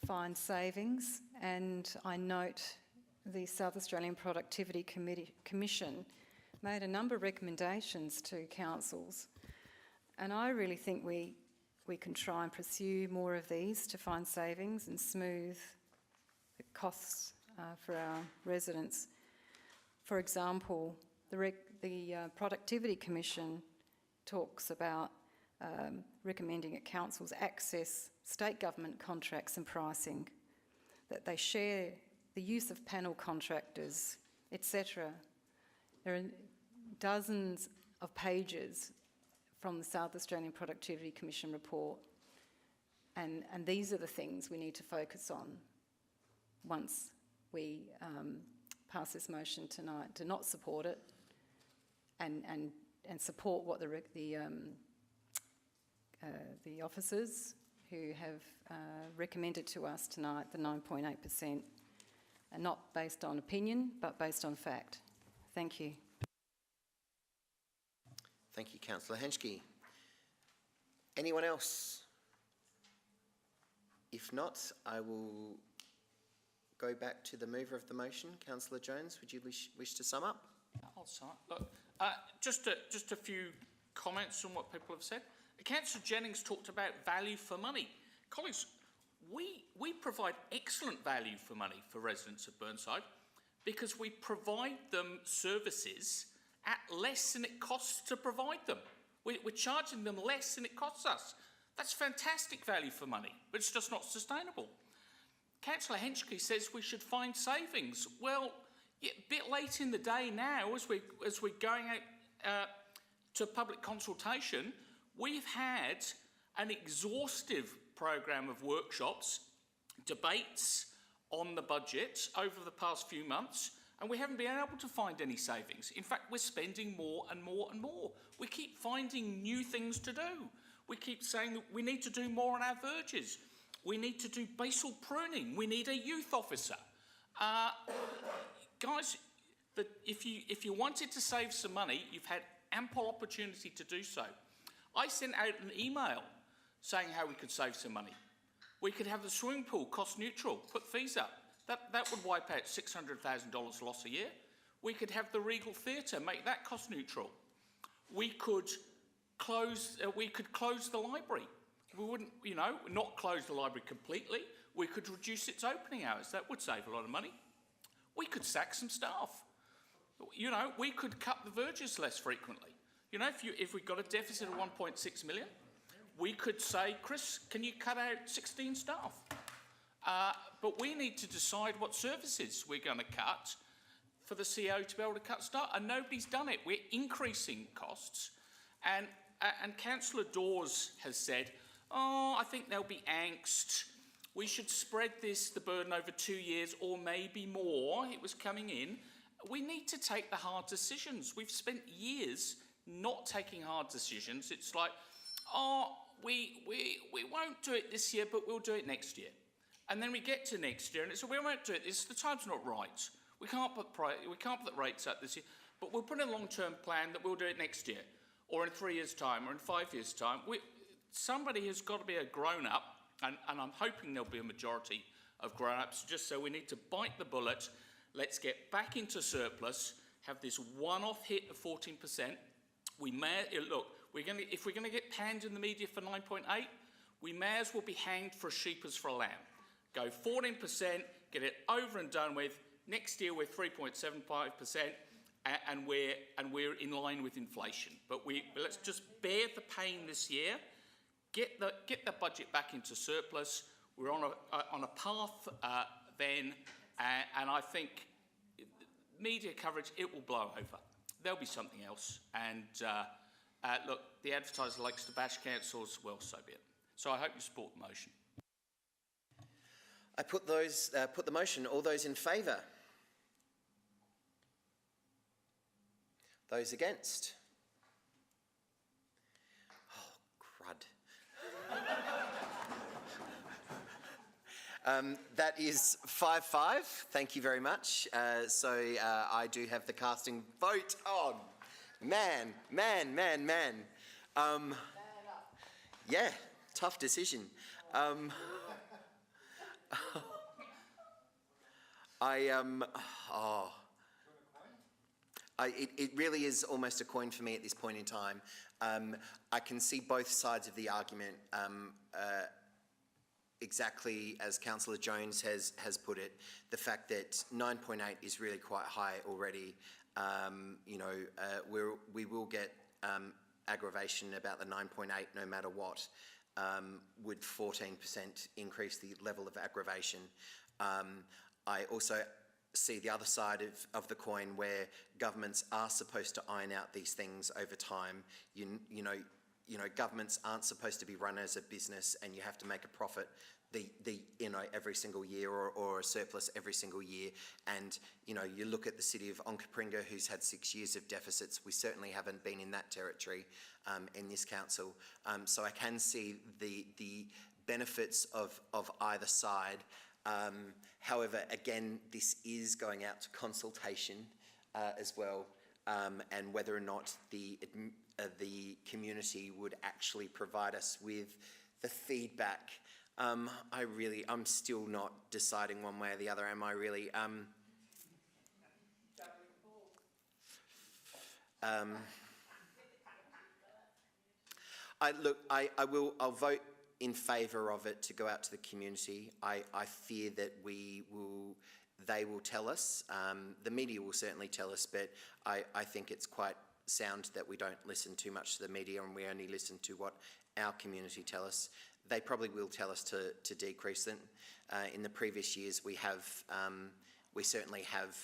find savings, and I note the South Australian Productivity Commission made a number of recommendations to councils, and I really think we can try and pursue more of these to find savings and smooth the costs for our residents. For example, the Productivity Commission talks about recommending that councils access state government contracts and pricing, that they share the use of panel contractors, etc. There are dozens of pages from the South Australian Productivity Commission report, and these are the things we need to focus on once we pass this motion tonight, to not support it and support what the officers who have recommended to us tonight the 9.8%, and not based on opinion, but based on fact. Thank you. Thank you, Councillor Henschke. Anyone else? If not, I will go back to the mover of the motion. Councillor Jones, would you wish to sum up? I'll start. Look, just a few comments on what people have said. Councillor Jennings talked about value for money. Colleagues, we provide excellent value for money for residents of Burnside because we provide them services at less than it costs to provide them. We're charging them less than it costs us. That's fantastic value for money, but it's just not sustainable. Councillor Henschke says we should find savings. Well, yeah, a bit late in the day now, as we're going out to public consultation, we've had an exhaustive programme of workshops, debates on the budget over the past few months, and we haven't been able to find any savings. In fact, we're spending more and more and more. We keep finding new things to do. We keep saying that we need to do more on our verges. We need to do basal pruning. We need a youth officer. Guys, if you wanted to save some money, you've had ample opportunity to do so. I sent out an email saying how we could save some money. We could have the swimming pool cost neutral, put fees up. That would wipe out $600,000 loss a year. We could have the Regal Theatre, make that cost neutral. We could close the library. We wouldn't, not close the library completely. We could reduce its opening hours. That would save a lot of money. We could sack some staff. We could cut the verges less frequently. If we got a deficit of 1.6 million, we could say, Chris, can you cut out 16 staff? But we need to decide what services we're going to cut for the CEO to be able to cut staff, and nobody's done it. We're increasing costs, and Councillor Dawes has said, I think there'll be angst. We should spread the burden over 2 years or maybe more. It was coming in. We need to take the hard decisions. We've spent years not taking hard decisions. It's like, we won't do it this year, but we'll do it next year. And then we get to next year and it's, we won't do it. The time's not right. We can't put the rates up this year, but we'll put in a long-term plan that we'll do it next year, or in 3 years' time, or in 5 years' time. Somebody has got to be a grown-up, and I'm hoping there'll be a majority of grown-ups, just so we need to bite the bullet. Let's get back into surplus, have this one-off hit of 14%. We may, look, if we're going to get panned in the media for 9.8, we may as well be hanged for a sheep as for a lamb. Go 14%, get it over and done with. Next year we're 3.75%, and we're in line with inflation. But let's just bear the pain this year. Get the budget back into surplus. We're on a path then, and I think media coverage, it will blow over. There'll be something else, and look, the advertiser likes to bash councils. Well, so be it. So I hope you support the motion. I put the motion. All those in favour? Those against? Oh, crud. That is 5-5. Thank you very much. So I do have the casting vote on. Man. Yeah, tough decision. It really is almost a coin for me at this point in time. I can see both sides of the argument, exactly as Councillor Jones has put it. The fact that 9.8 is really quite high already. We will get aggravation about the 9.8 no matter what. Would 14% increase the level of aggravation. I also see the other side of the coin where governments are supposed to iron out these things over time. Governments aren't supposed to be run as a business and you have to make a profit every single year or a surplus every single year. And you look at the city of Onkaparinga, who's had 6 years of deficits. We certainly haven't been in that territory in this council. So I can see the benefits of either side. However, again, this is going out to consultation as well, and whether or not the community would actually provide us with the feedback. I'm still not deciding one way or the other, am I really? I'll vote in favour of it to go out to the community. I fear that they will tell us, the media will certainly tell us, but I think it's quite sound that we don't listen too much to the media and we only listen to what our community tell us. They probably will tell us to decrease it. In the previous years, we certainly have.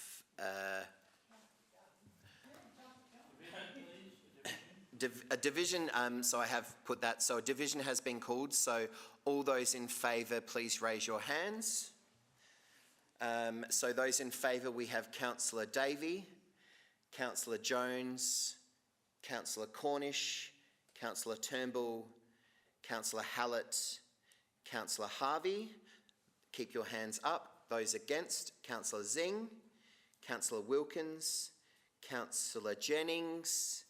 A division, so I have put that. So a division has been called. So all those in favour, please raise your hands. So those in favour, we have Councillor Davey, Councillor Jones, Councillor Cornish, Councillor Turnbull, Councillor Hallett, Councillor Harvey. Keep your hands up. Those against, Councillor Zing, Councillor Wilkins, Councillor Jennings,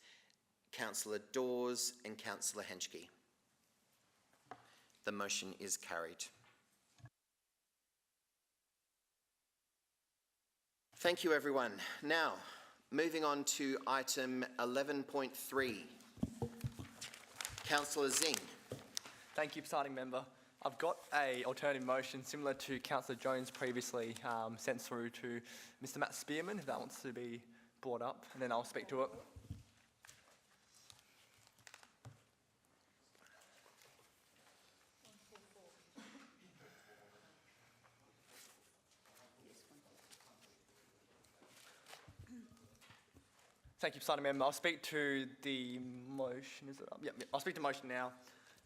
Councillor Dawes and Councillor Henschke. The motion is carried. Thank you, everyone. Now, moving on to item 11.3. Councillor Zing. Thank you, Presiding Member. I've got an alternative motion similar to Councillor Jones previously sent through to Mr. Matt Spearman, if that wants to be brought up, and then I'll speak to it. Thank you, Presiding Member. I'll speak to the motion. Is it up? Yep, I'll speak to the motion now.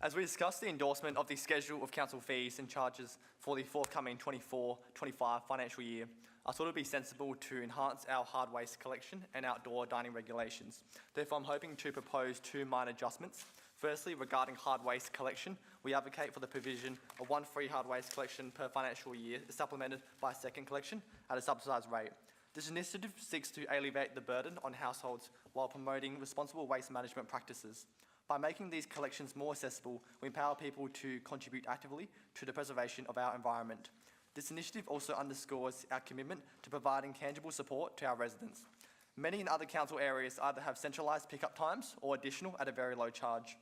As we discussed the endorsement of the schedule of council fees and charges for the forthcoming 24-25 financial year, I thought it would be sensible to enhance our hard waste collection and outdoor dining regulations. Therefore, I'm hoping to propose two minor adjustments. Firstly, regarding hard waste collection, we advocate for the provision of one free hard waste collection per financial year, supplemented by a second collection at a subsidised rate. This initiative seeks to alleviate the burden on households while promoting responsible waste management practices. By making these collections more accessible, we empower people to contribute actively to the preservation of our environment. This initiative also underscores our commitment to providing tangible support to our residents. Many in other council areas either have centralised pickup times or additional at a very low charge.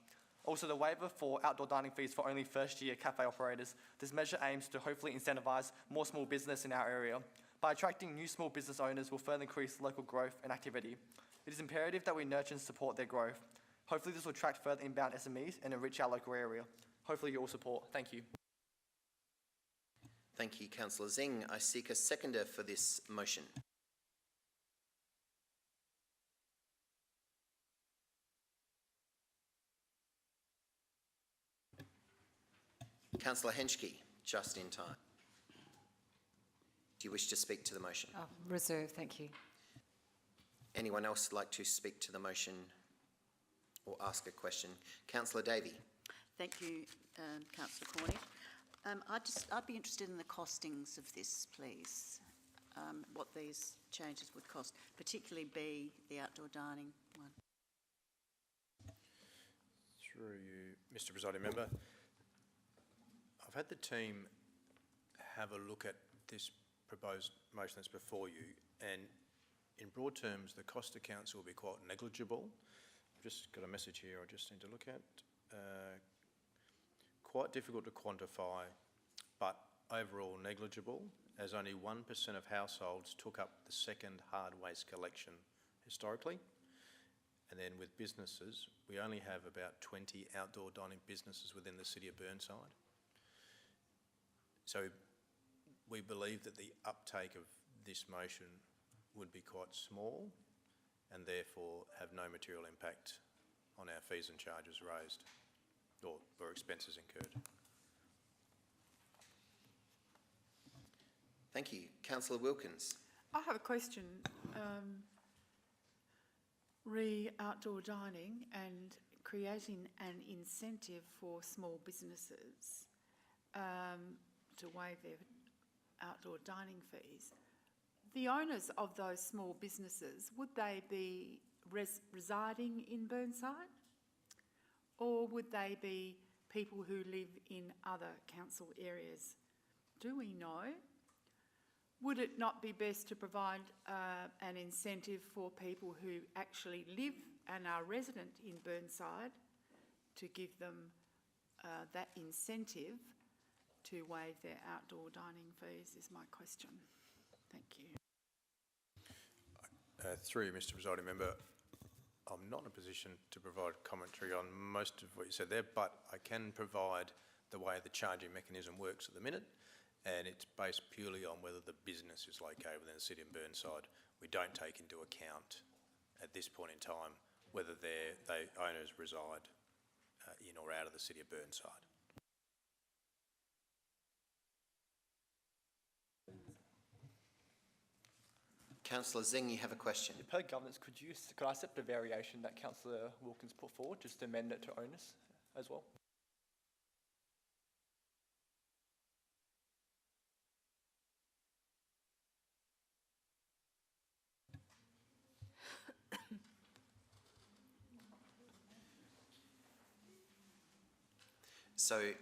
Also, the waiver for outdoor dining fees for only first-year cafe operators. This measure aims to hopefully incentivise more small business in our area. By attracting new small business owners will further increase local growth and activity. It is imperative that we nurture and support their growth. Hopefully this will attract further inbound SMEs and enrich our local area. Hopefully you all support. Thank you. Thank you, Councillor Zing. I seek a seconder for this motion. Councillor Henschke, just in time. Do you wish to speak to the motion? Reserve, thank you. Anyone else like to speak to the motion or ask a question? Councillor Davey. Thank you, Councillor Cornish. I'd be interested in the costings of this, please. What these changes would cost, particularly B, the outdoor dining one. Through you, Mr. Presiding Member. I've had the team have a look at this proposed motion that's before you, and in broad terms, the cost to council will be quite negligible. I've just got a message here I just need to look at. Quite difficult to quantify, but overall negligible, as only 1% of households took up the second hard waste collection historically. And then with businesses, we only have about 20 outdoor dining businesses within the city of Burnside. So we believe that the uptake of this motion would be quite small and therefore have no material impact on our fees and charges raised or expenses incurred. Thank you. Councillor Wilkins. I have a question. Re outdoor dining and creating an incentive for small businesses. to waive their outdoor dining fees, the owners of those small businesses, would they be residing in Burnside? Or would they be people who live in other council areas? Do we know? Would it not be best to provide an incentive for people who actually live and are resident in Burnside to give them that incentive to waive their outdoor dining fees is my question. Thank you. Through you, Mr. Presiding Member, I'm not in a position to provide commentary on most of what you said there, but I can provide the way the charging mechanism works at the minute, and it's based purely on whether the business is located within the city of Burnside. We don't take into account at this point in time whether they owners reside in or out of the city of Burnside. Councillor Zing, you have a question. Per governance, could I accept the variation that Councillor Wilkins put forward, just to amend it to onus as well? So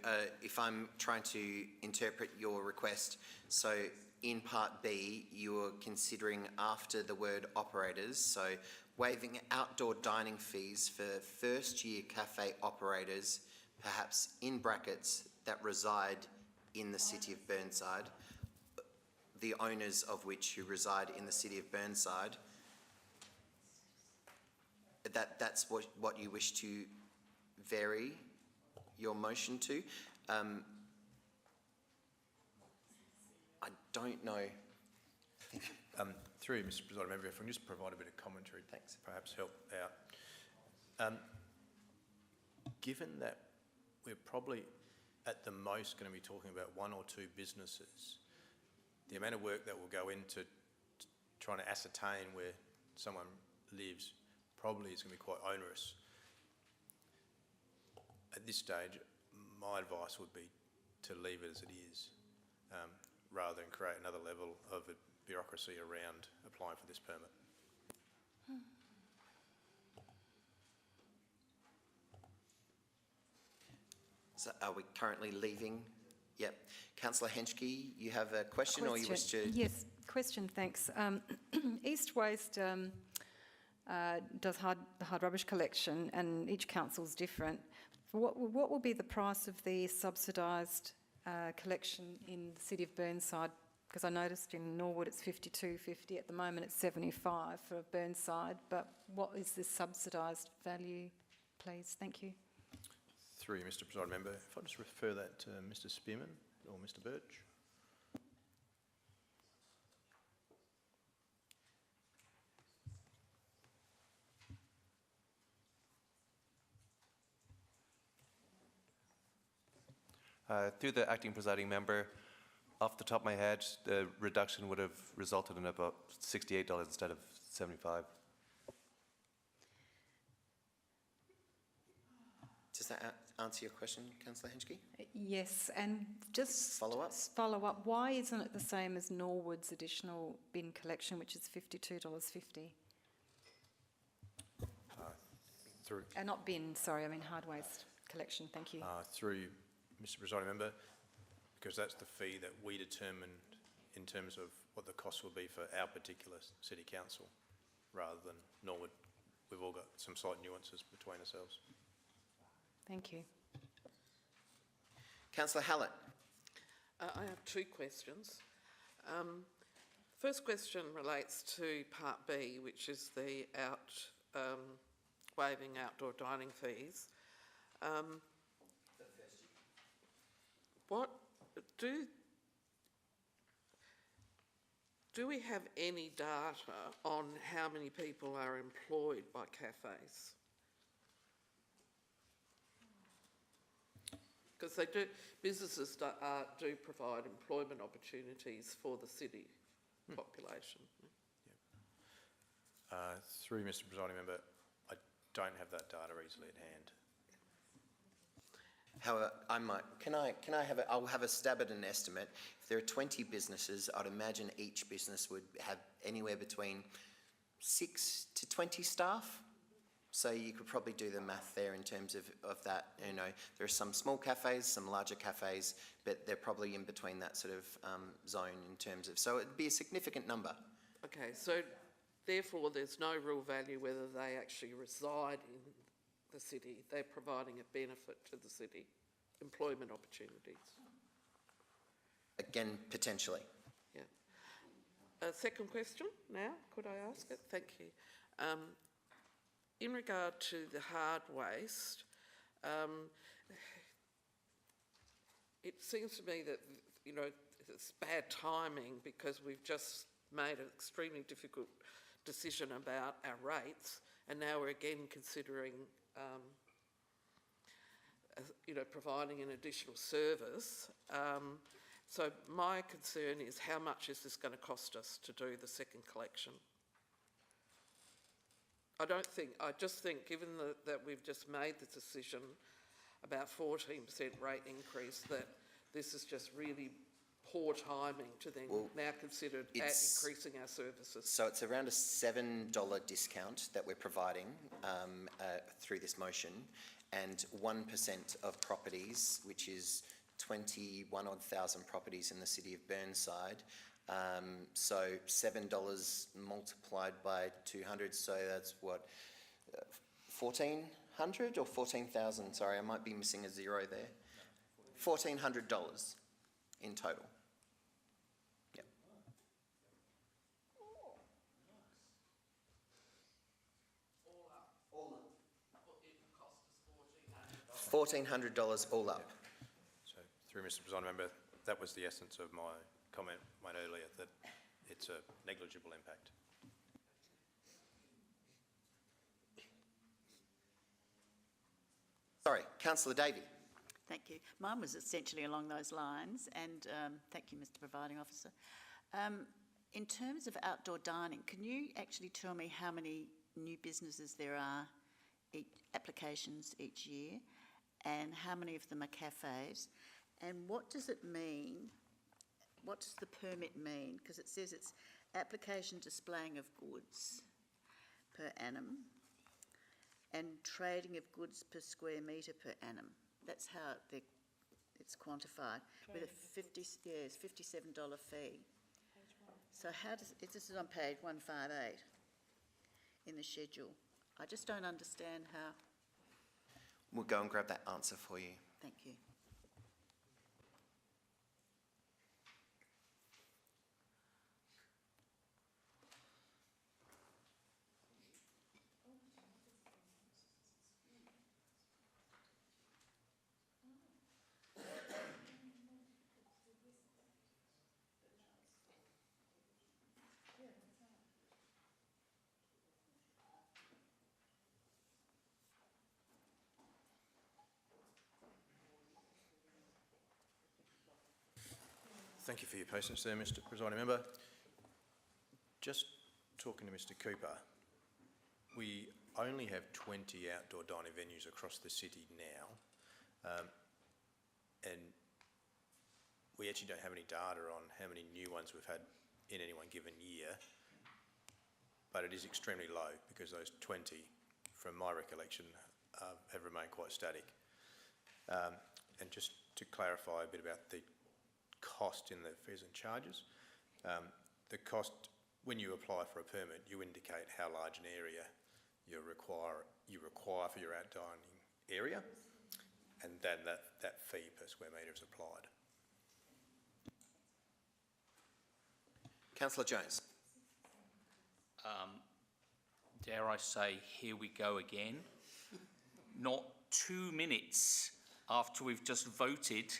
if I'm trying to interpret your request, so in part B, you're considering after the word operators, so waiving outdoor dining fees for first-year cafe operators, perhaps in brackets, that reside in the city of Burnside, the owners of which who reside in the city of Burnside. That's what you wish to vary your motion to. I don't know. Through you, Mr. Presiding Member, if I can just provide a bit of commentary, thanks, perhaps help out. Given that we're probably at the most going to be talking about one or two businesses, the amount of work that will go into trying to ascertain where someone lives probably is going to be quite onerous. At this stage, my advice would be to leave it as it is, rather than create another level of bureaucracy around applying for this permit. So are we currently leaving? Yep. Councillor Henschke, you have a question or you wish to? Yes, question, thanks. East Waste does the hard rubbish collection, and each council's different. What will be the price of the subsidised collection in the city of Burnside? Because I noticed in Norwood it's $52.50 at the moment. It's $75 for Burnside. But what is the subsidised value, please? Thank you. Through you, Mr. Presiding Member, if I just refer that to Mr. Spearman or Mr. Birch. Through the acting presiding member, off the top of my head, the reduction would have resulted in about $68 instead of $75. Does that answer your question, Councillor Henschke? Yes, and just follow up. Why isn't it the same as Norwood's additional bin collection, which is $52.50? Not bin, sorry, I mean hard waste collection. Thank you. Through you, Mr. Presiding Member, because that's the fee that we determined in terms of what the cost will be for our particular city council, rather than Norwood. We've all got some slight nuances between ourselves. Thank you. Councillor Hallett. I have two questions. First question relates to Part B, which is the waiving outdoor dining fees. What do we have any data on how many people are employed by cafes? Because businesses do provide employment opportunities for the city population. Through you, Mr. Presiding Member, I don't have that data easily at hand. However, I'll have a stab at an estimate. If there are 20 businesses, I'd imagine each business would have anywhere between 6 to 20 staff. So you could probably do the math there in terms of that. You know, there are some small cafes, some larger cafes, but they're probably in between that sort of zone in terms of, so it'd be a significant number. Okay, so therefore there's no real value whether they actually reside in the city. They're providing a benefit to the city, employment opportunities. Again, potentially. Yeah. Second question now, could I ask it? Thank you. In regard to the hard waste, it seems to me that, you know, it's bad timing because we've just made an extremely difficult decision about our rates, and now we're again considering, you know, providing an additional service. So my concern is how much is this going to cost us to do the second collection? I just think given that we've just made the decision about 14% rate increase, that this is just really poor timing to then now consider increasing our services. So it's around a $7 discount that we're providing through this motion, and 1% of properties, which is 21,000 properties in the city of Burnside. So $7 multiplied by 200, so that's what, 1,400 or 14,000? Sorry, I might be missing a zero there. $1,400 in total. Yep. $1,400 all up. So, through Mr. Presiding Member, that was the essence of my comment made earlier, that it's a negligible impact. Sorry, Councillor Davey. Thank you. Mine was essentially along those lines, and thank you, Mr. Providing Officer. In terms of outdoor dining, can you actually tell me how many new businesses there are, applications each year, and how many of them are cafes? And what does it mean? What does the permit mean? Because it says it's application displaying of goods per annum and trading of goods per square metre per annum. That's how it's quantified with a $57 fee. So how does this is on page 158 in the schedule. I just don't understand how. We'll go and grab that answer for you. Thank you. Thank you for your patience there, Mr. Presiding Member. Just talking to Mr. Cooper, we only have 20 outdoor dining venues across the city now, and we actually don't have any data on how many new ones we've had in any one given year, but it is extremely low because those 20, from my recollection, have remained quite static. And just to clarify a bit about the cost in the fees and charges, the cost, when you apply for a permit, you indicate how large an area you require for your outdoor dining area, and then that fee per square metre is applied. Councillor Jones. Dare I say, here we go again. Not 2 minutes after we've just voted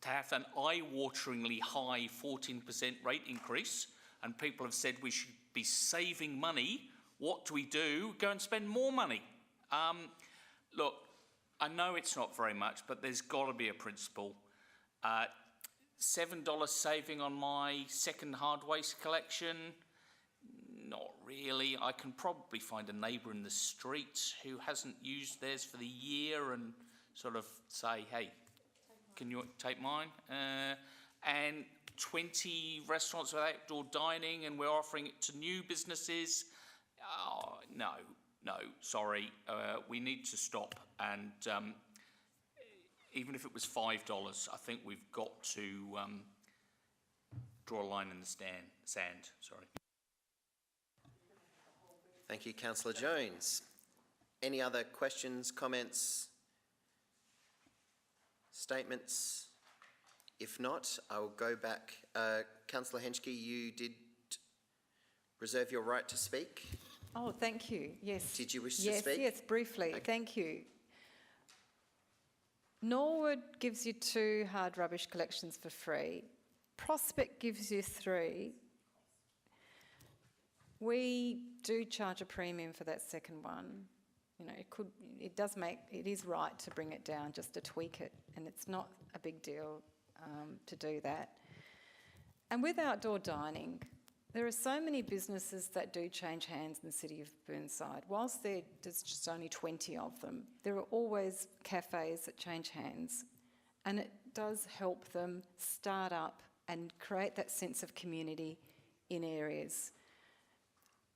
to have an eye-wateringly high 14% rate increase, and people have said we should be saving money. What do? Go and spend more money. Look, I know it's not very much, but there's got to be a principle. $7 saving on my second hard waste collection? Not really. I can probably find a neighbour in the street who hasn't used theirs for the year and sort of say, hey, can you take mine? And 20 restaurants with outdoor dining, and we're offering it to new businesses. Oh, no, sorry, we need to stop. And even if it was $5, I think we've got to draw a line in the sand. Sorry. Thank you, Councillor Jones. Any other questions, comments, statements? If not, I will go back. Councillor Henschke, you did reserve your right to speak. Oh, thank you. Yes. Did you wish to speak? Yes, briefly. Okay. Thank you. Norwood gives you 2 hard rubbish collections for free. Prospect gives you 3. We do charge a premium for that second one. You know, it is right to bring it down, just to tweak it, and it's not a big deal to do that. And with outdoor dining, there are so many businesses that do change hands in the city of Burnside. Whilst there's just only 20 of them, there are always cafes that change hands, and it does help them start up and create that sense of community in areas.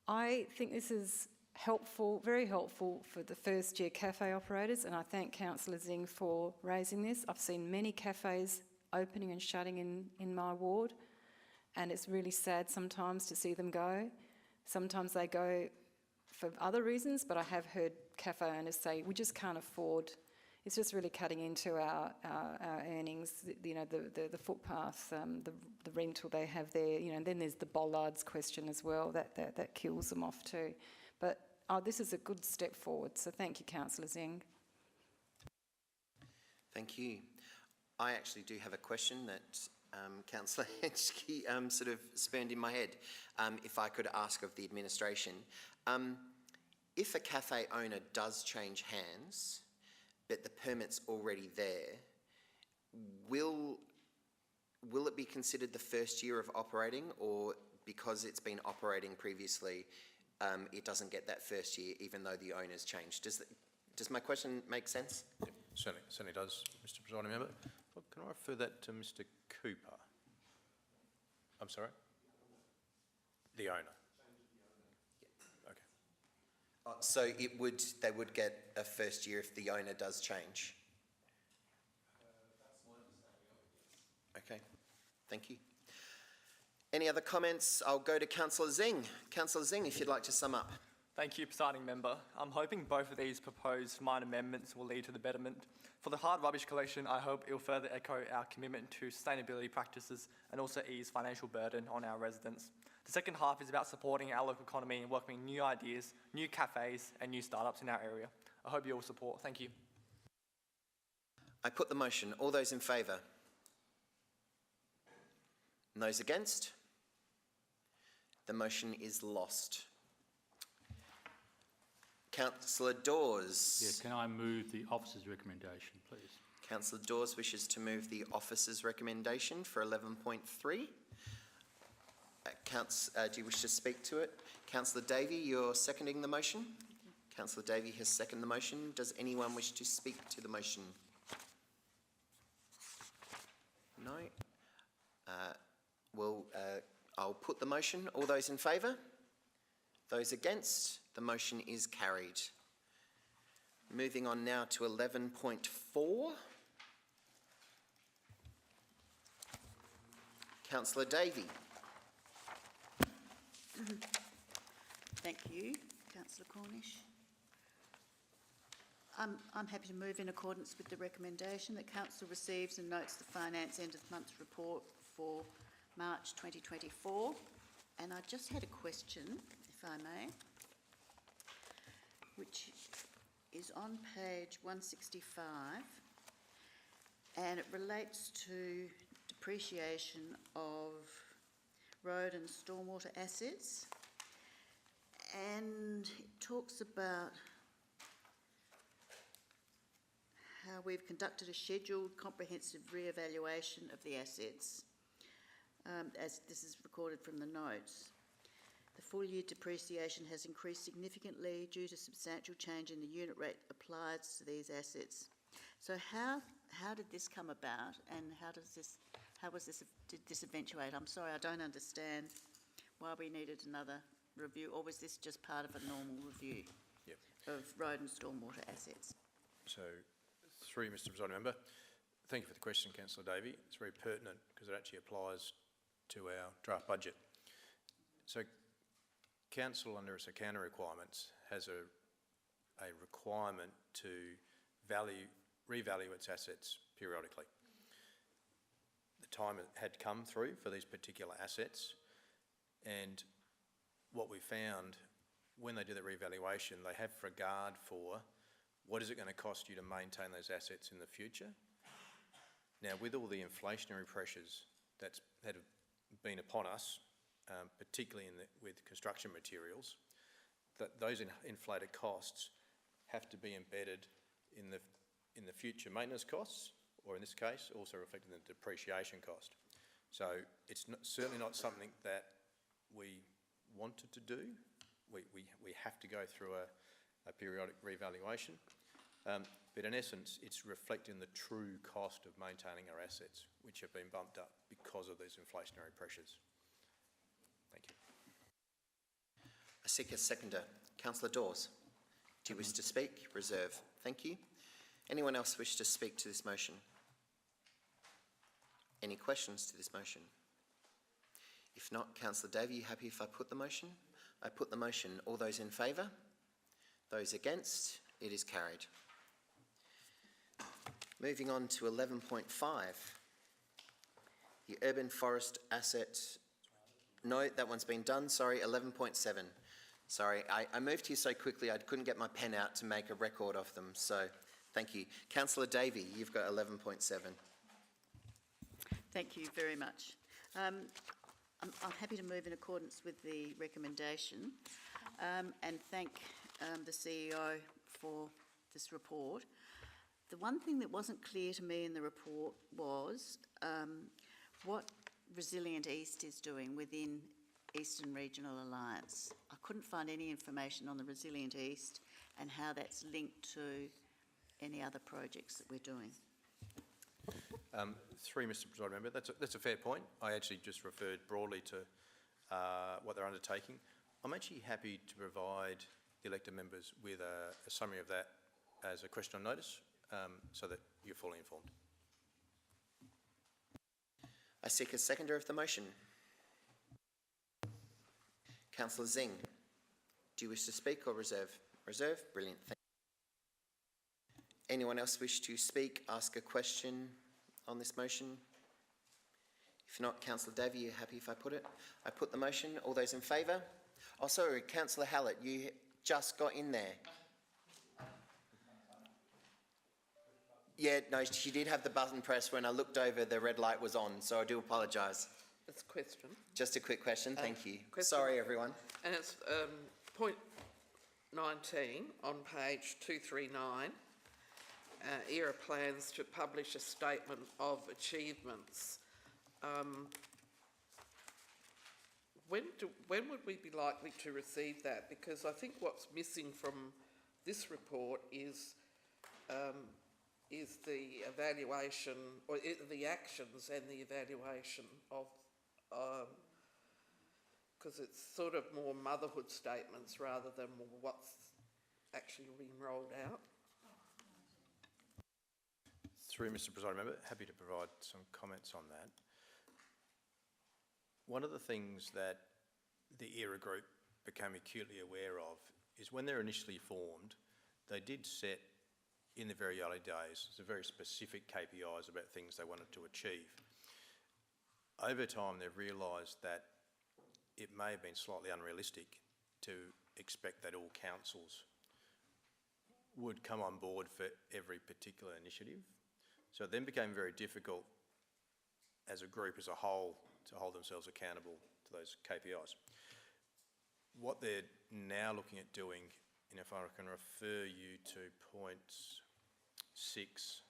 I think this is helpful, very helpful for the first year cafe operators, and I thank Councillor Zing for raising this. I've seen many cafes opening and shutting in my ward, and it's really sad sometimes to see them go. Sometimes they go for other reasons, but I have heard cafe owners say, we just can't afford, it's just really cutting into our earnings, the footpath, the rental they have there, and then there's the bollards question as well, that kills them off too. But this is a good step forward, so thank you, Councillor Zing. Thank you. I actually do have a question that Councillor Henschke sort of spurned in my head, if I could ask of the administration. If a cafe owner does change hands, but the permit's already there, will it be considered the first year of operating, or because it's been operating previously, it doesn't get that first year even though the owner's changed? Does my question make sense? Yeah, certainly does, Mr. Presiding Member. Well, can I refer that to Mr. Cooper? I'm sorry? The owner. Okay. So they would get a first year if the owner does change? That's my understanding of it, yes. Okay, thank you. Any other comments? I'll go to Councillor Zing. Councillor Zing, if you'd like to sum up. Thank you, Presiding Member. I'm hoping both of these proposed minor amendments will lead to the betterment. For the hard rubbish collection, I hope it will further echo our commitment to sustainability practices and also ease financial burden on our residents. The second half is about supporting our local economy and welcoming new ideas, new cafes and new startups in our area. I hope you all support. Thank you. I put the motion. All those in favour? And those against? The motion is lost. Councillor Dawes. Yeah, can I move the officer's recommendation, please? Councillor Dawes wishes to move the officer's recommendation for 11.3. Do you wish to speak to it? Councillor Davey, you're seconding the motion? Councillor Davey has seconded the motion. Does anyone wish to speak to the motion? No? I'll put the motion. All those in favour? Those against? The motion is carried. Moving on now to 11.4. Councillor Davey. Thank you, Councillor Cornish. I'm happy to move in accordance with the recommendation that Council receives and notes the finance end of month report for March 2024. And I just had a question, if I may, which is on page 165, and it relates to depreciation of road and stormwater assets, and it talks about how we've conducted a scheduled comprehensive re-evaluation of the assets, as this is recorded from the notes. The full year depreciation has increased significantly due to substantial change in the unit rate applied to these assets. So how did this come about, and did this eventuate? I'm sorry, I don't understand why we needed another review, or was this just part of a normal review Yep. of road and stormwater assets? So, through Mr Presiding Member, thank you for the question, Councillor Davey. It's very pertinent because it actually applies to our draft budget. So, Council, under its accounting requirements, has a requirement to revalue its assets periodically. The time had come through for these particular assets, and what we found when they do the revaluation, they have regard for what is it going to cost you to maintain those assets in the future. Now, with all the inflationary pressures that have been upon us, particularly with construction materials, that those inflated costs have to be embedded in the future maintenance costs, or in this case, also reflected in the depreciation cost. So it's certainly not something that we wanted to do. We have to go through a periodic revaluation, but in essence, it's reflecting the true cost of maintaining our assets, which have been bumped up because of these inflationary pressures. Thank you. I seek a seconder. Councillor Dawes, do you wish to speak? Reserve. Thank you. Anyone else wish to speak to this motion? Any questions to this motion? If not, Councillor Davey, you happy if I put the motion? I put the motion. All those in favour? Those against? It is carried. Moving on to 11.5. The urban forest asset. No, that one's been done. Sorry, 11.7. Sorry, I moved here so quickly I couldn't get my pen out to make a record of them. So, thank you. Councillor Davey, you've got 11.7. Thank you very much. I'm happy to move in accordance with the recommendation and thank the CEO for this report. The one thing that wasn't clear to me in the report was what Resilient East is doing within Eastern Regional Alliance. I couldn't find any information on the Resilient East and how that's linked to any other projects that we're doing. Through Mr Presiding Member, that's a fair point. I actually just referred broadly to what they're undertaking. I'm actually happy to provide the elected members with a summary of that as a question on notice, so that you're fully informed. I seek a seconder of the motion. Councillor Zing, do you wish to speak or reserve? Reserve? Brilliant. Thank you. Anyone else wish to speak, ask a question on this motion? If not, Councillor Davey, you happy if I put it? I put the motion. All those in favour? Oh, sorry, Councillor Hallett, you just got in there. Yeah, no, she did have the button pressed. When I looked over, the red light was on, so I do apologise. It's a question. Just a quick question, thank you. Question. Sorry, everyone. And it's point 19 on page 239. ERA plans to publish a statement of achievements. When would we be likely to receive that? Because I think what's missing from this report is the evaluation, or the actions and the evaluation of, because it's sort of more motherhood statements rather than what's actually being rolled out. Through Mr Presiding Member, happy to provide some comments on that. One of the things that the ERA group became acutely aware of is when they're initially formed, they did set in the very early days some very specific KPIs about things they wanted to achieve. Over time, they've realised that it may have been slightly unrealistic to expect that all councils would come on board for every particular initiative. So it then became very difficult as a group as a whole to hold themselves accountable to those KPIs. What they're now looking at doing, and if I can refer you to points 6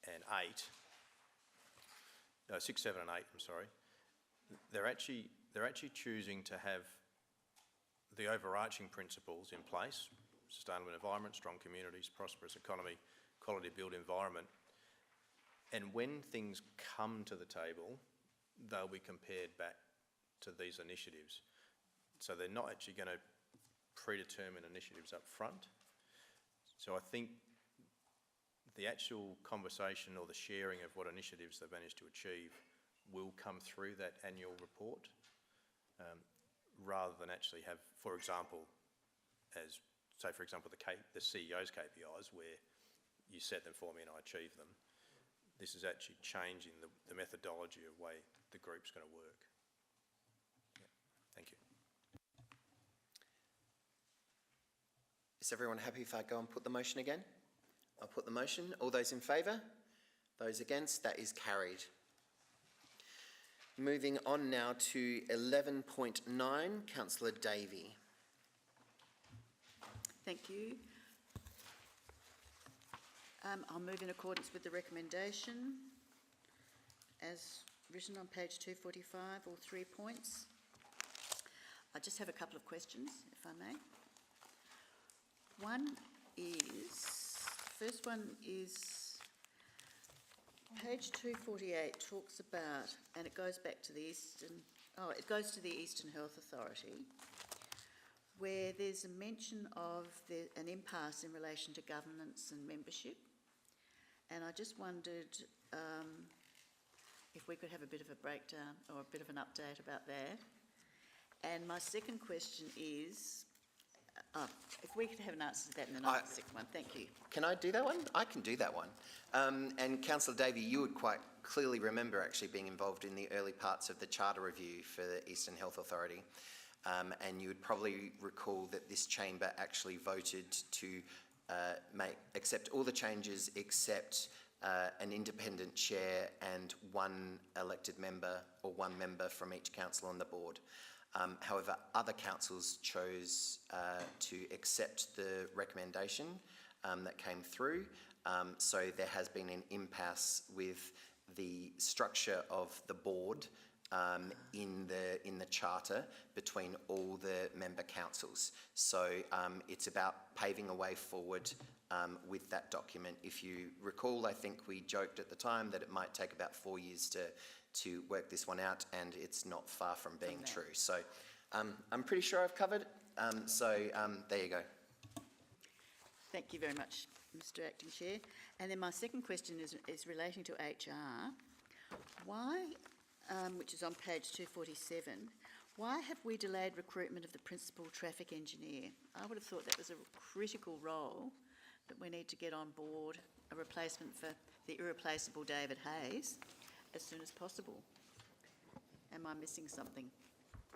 and 8, no, 6, 7 and 8, I'm sorry, they're actually choosing to have the overarching principles in place, sustainable environment, strong communities, prosperous economy, quality built environment. And when things come to the table, they'll be compared back to these initiatives. So they're not actually going to predetermine initiatives up front. So I think the actual conversation or the sharing of what initiatives they've managed to achieve will come through that annual report, rather than actually have, for example, as, say, for example, the CEO's KPIs, where you set them for me and I achieve them. This is actually changing the methodology of way the group's going to work. Yeah. Thank you. Is everyone happy if I go and put the motion again? I'll put the motion. All those in favour? Those against? That is carried. Moving on now to 11.9, Councillor Davey. Thank you. I'll move in accordance with the recommendation as written on page 245, all 3 points. I just have a couple of questions, if I may. First one is page 248 talks about, and it goes back to the Eastern Health Authority, where there's a mention of an impasse in relation to governance and membership. And I just wondered if we could have a bit of a breakdown or a bit of an update about that. And my second question is, if we could have an answer to that in the next second one, thank you. Can I do that one? I can do that one. And Councillor Davey, you would quite clearly remember actually being involved in the early parts of the charter review for the Eastern Health Authority. And you would probably recall that this chamber actually voted to accept all the changes except an independent chair and one elected member or one member from each council on the board. However, other councils chose to accept the recommendation that came through. So there has been an impasse with the structure of the board in the charter between all the member councils. So it's about paving a way forward with that document. If you recall, I think we joked at the time that it might take about 4 years to work this one out, and it's not far from being true. So I'm pretty sure I've covered. There you go. Thank you very much, Mr. Acting Chair. And then my second question is relating to HR. Why, which is on page 247, why have we delayed recruitment of the principal traffic engineer? I would have thought that was a critical role that we need to get on board, a replacement for the irreplaceable David Hayes as soon as possible. Am I missing something?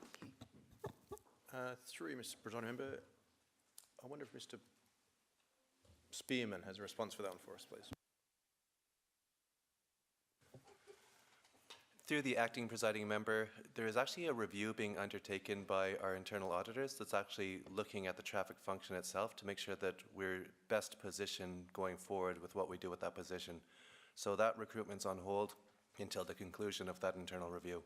Thank you. Through you, Mr. Presiding Member, I wonder if Mr. Spearman has a response for that one for us, please. Through the acting presiding member, there is actually a review being undertaken by our internal auditors that's actually looking at the traffic function itself to make sure that we're best positioned going forward with what we do with that position. So that recruitment's on hold until the conclusion of that internal review.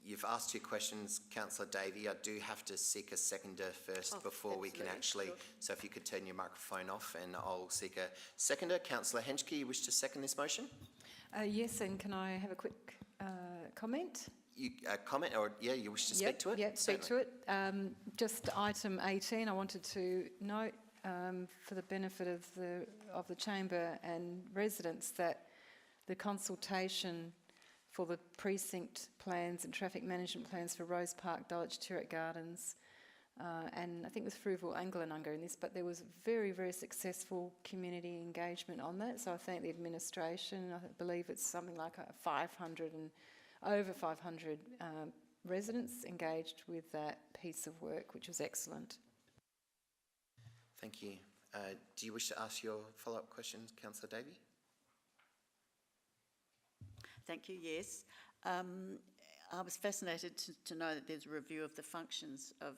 You've asked 2 questions, Councillor Davey. I do have to seek a seconder first before we can actually, sure. So if you could turn your microphone off and I'll seek a seconder. Councillor Henschke, you wish to second this motion? Yes, and can I have a quick comment? You comment, or you wish to speak to it? Yep, speak to it. Just item 18, I wanted to note for the benefit of the chamber and residents that the consultation for the precinct plans and traffic management plans for Rose Park, Dulwich, Tyrwhitt Gardens, and I think with Fruiville, Anglanunga in this, but there was very, very successful community engagement on that. So I thank the administration. I believe it's something like over 500 residents engaged with that piece of work, which was excellent. Thank you. Do you wish to ask your follow-up questions, Councillor Davey? Thank you, yes. I was fascinated to know that there's a review of the functions of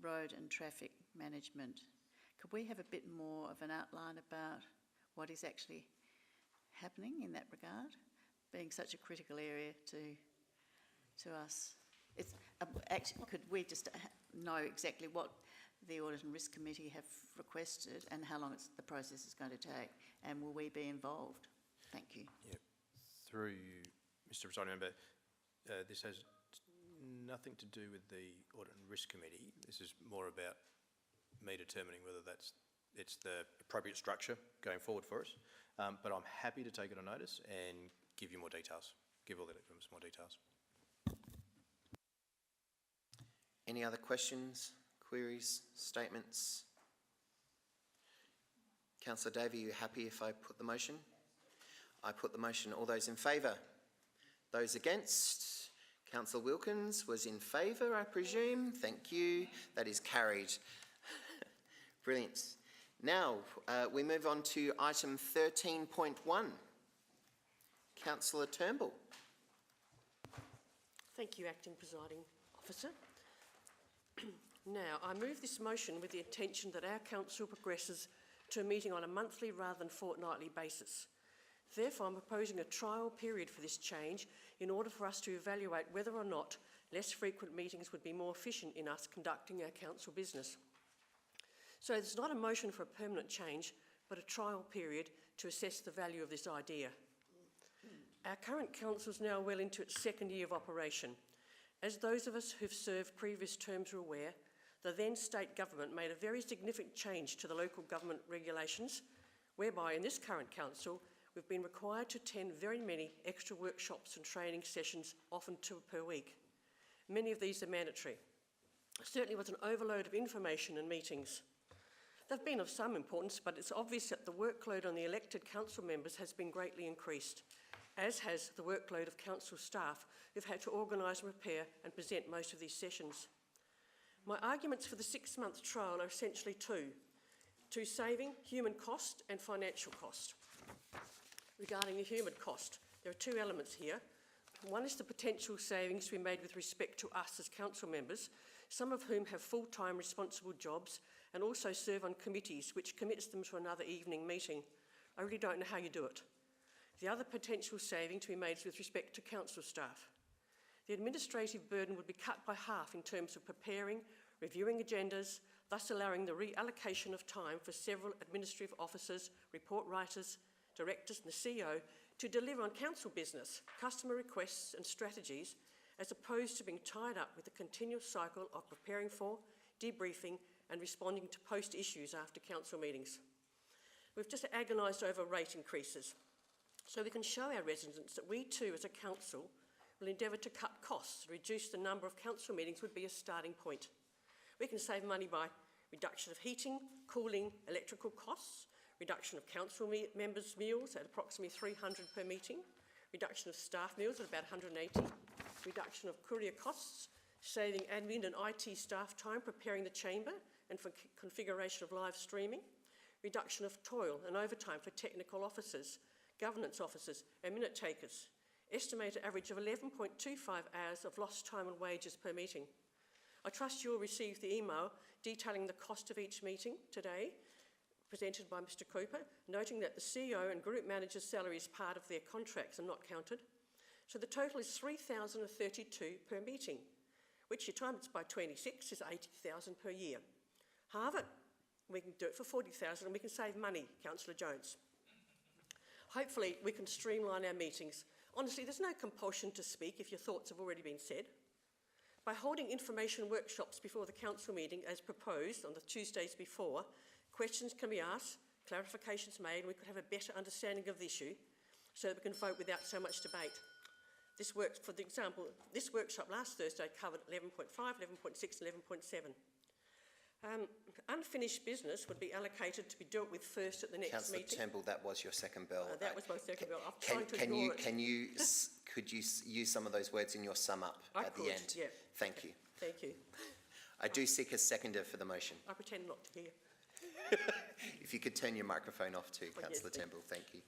road and traffic management. Could we have a bit more of an outline about what is actually happening in that regard, being such a critical area to to us? It's, actually, could we just know exactly what the Audit and Risk Committee have requested and how long the process is going to take, and will we be involved? Thank you. Yeah. Through you, Mr. Presiding Member, this has nothing to do with the Audit and Risk Committee. This is more about me determining whether it's the appropriate structure going forward for us. But I'm happy to take it on notice and give you more details, give all the elements more details. Any other questions, queries, statements? Councillor Davey, are you happy if I put the motion? I put the motion. All those in favour? Those against? Councillor Wilkins was in favour, I presume. Thank you. That is carried. Brilliant. Now, we move on to item 13.1. Councillor Turnbull. Thank you, Acting Presiding Officer. Now, I move this motion with the intention that our council progresses to a meeting on a monthly rather than fortnightly basis. Therefore, I'm proposing a trial period for this change in order for us to evaluate whether or not less frequent meetings would be more efficient in us conducting our council business. So there's not a motion for a permanent change, but a trial period to assess the value of this idea. Our current council is now well into its second year of operation. As those of us who've served previous terms are aware, the then state government made a very significant change to the local government regulations, whereby in this current council, we've been required to attend very many extra workshops and training sessions, often 2 per week. Many of these are mandatory. It certainly was an overload of information and meetings. They've been of some importance, but it's obvious that the workload on the elected council members has been greatly increased, as has the workload of council staff who've had to organise, prepare and present most of these sessions. My arguments for the 6-month trial are essentially two saving, human cost and financial cost. Regarding the human cost, there are 2 elements here. One is the potential savings to be made with respect to us as council members, some of whom have full-time responsible jobs and also serve on committees, which commits them to another evening meeting. I really don't know how you do it. The other potential saving to be made is with respect to council staff. The administrative burden would be cut by half in terms of preparing, reviewing agendas, thus allowing the reallocation of time for several administrative officers, report writers, directors and the CEO to deliver on council business, customer requests and strategies, as opposed to being tied up with the continual cycle of preparing for, debriefing and responding to post issues after council meetings. We've just agonised over rate increases, so we can show our residents that we too as a council will endeavour to cut costs. Reduce the number of council meetings would be a starting point. We can save money by reduction of heating, cooling, electrical costs, reduction of council members' meals at approximately 300 per meeting, reduction of staff meals at about 180, reduction of courier costs, saving admin and IT staff time preparing the chamber and for configuration of live streaming, reduction of toil and overtime for technical officers, governance officers and minute takers, estimated average of 11.25 hours of lost time and wages per meeting. I trust you'll receive the email detailing the cost of each meeting today, presented by Mr Cooper, noting that the CEO and group manager's salary is part of their contracts and not counted. So the total is $3,032 per meeting, which you times it by 26 is $80,000 per year. Halve it, we can do it for $40,000 and we can save money, Councillor Jones. Hopefully we can streamline our meetings. Honestly, there's no compulsion to speak if your thoughts have already been said. By holding information workshops before the council meeting as proposed on the Tuesdays before, questions can be asked, clarifications made, and we could have a better understanding of the issue so that we can vote without so much debate. This works, for example, this workshop last Thursday covered 11.5, 11.6 and 11.7. Unfinished business would be allocated to be dealt with first at the next Councillor meeting. Turnbull, that was your second bell. That was my second bell. I'm trying to ignore it. Could you use some of those words in your sum up at the end? Yeah. Thank you. Thank you. I do seek a seconder for the motion. I pretend not to hear. If you could turn your microphone off too, Oh, Councillor yes, Turnbull, thank you.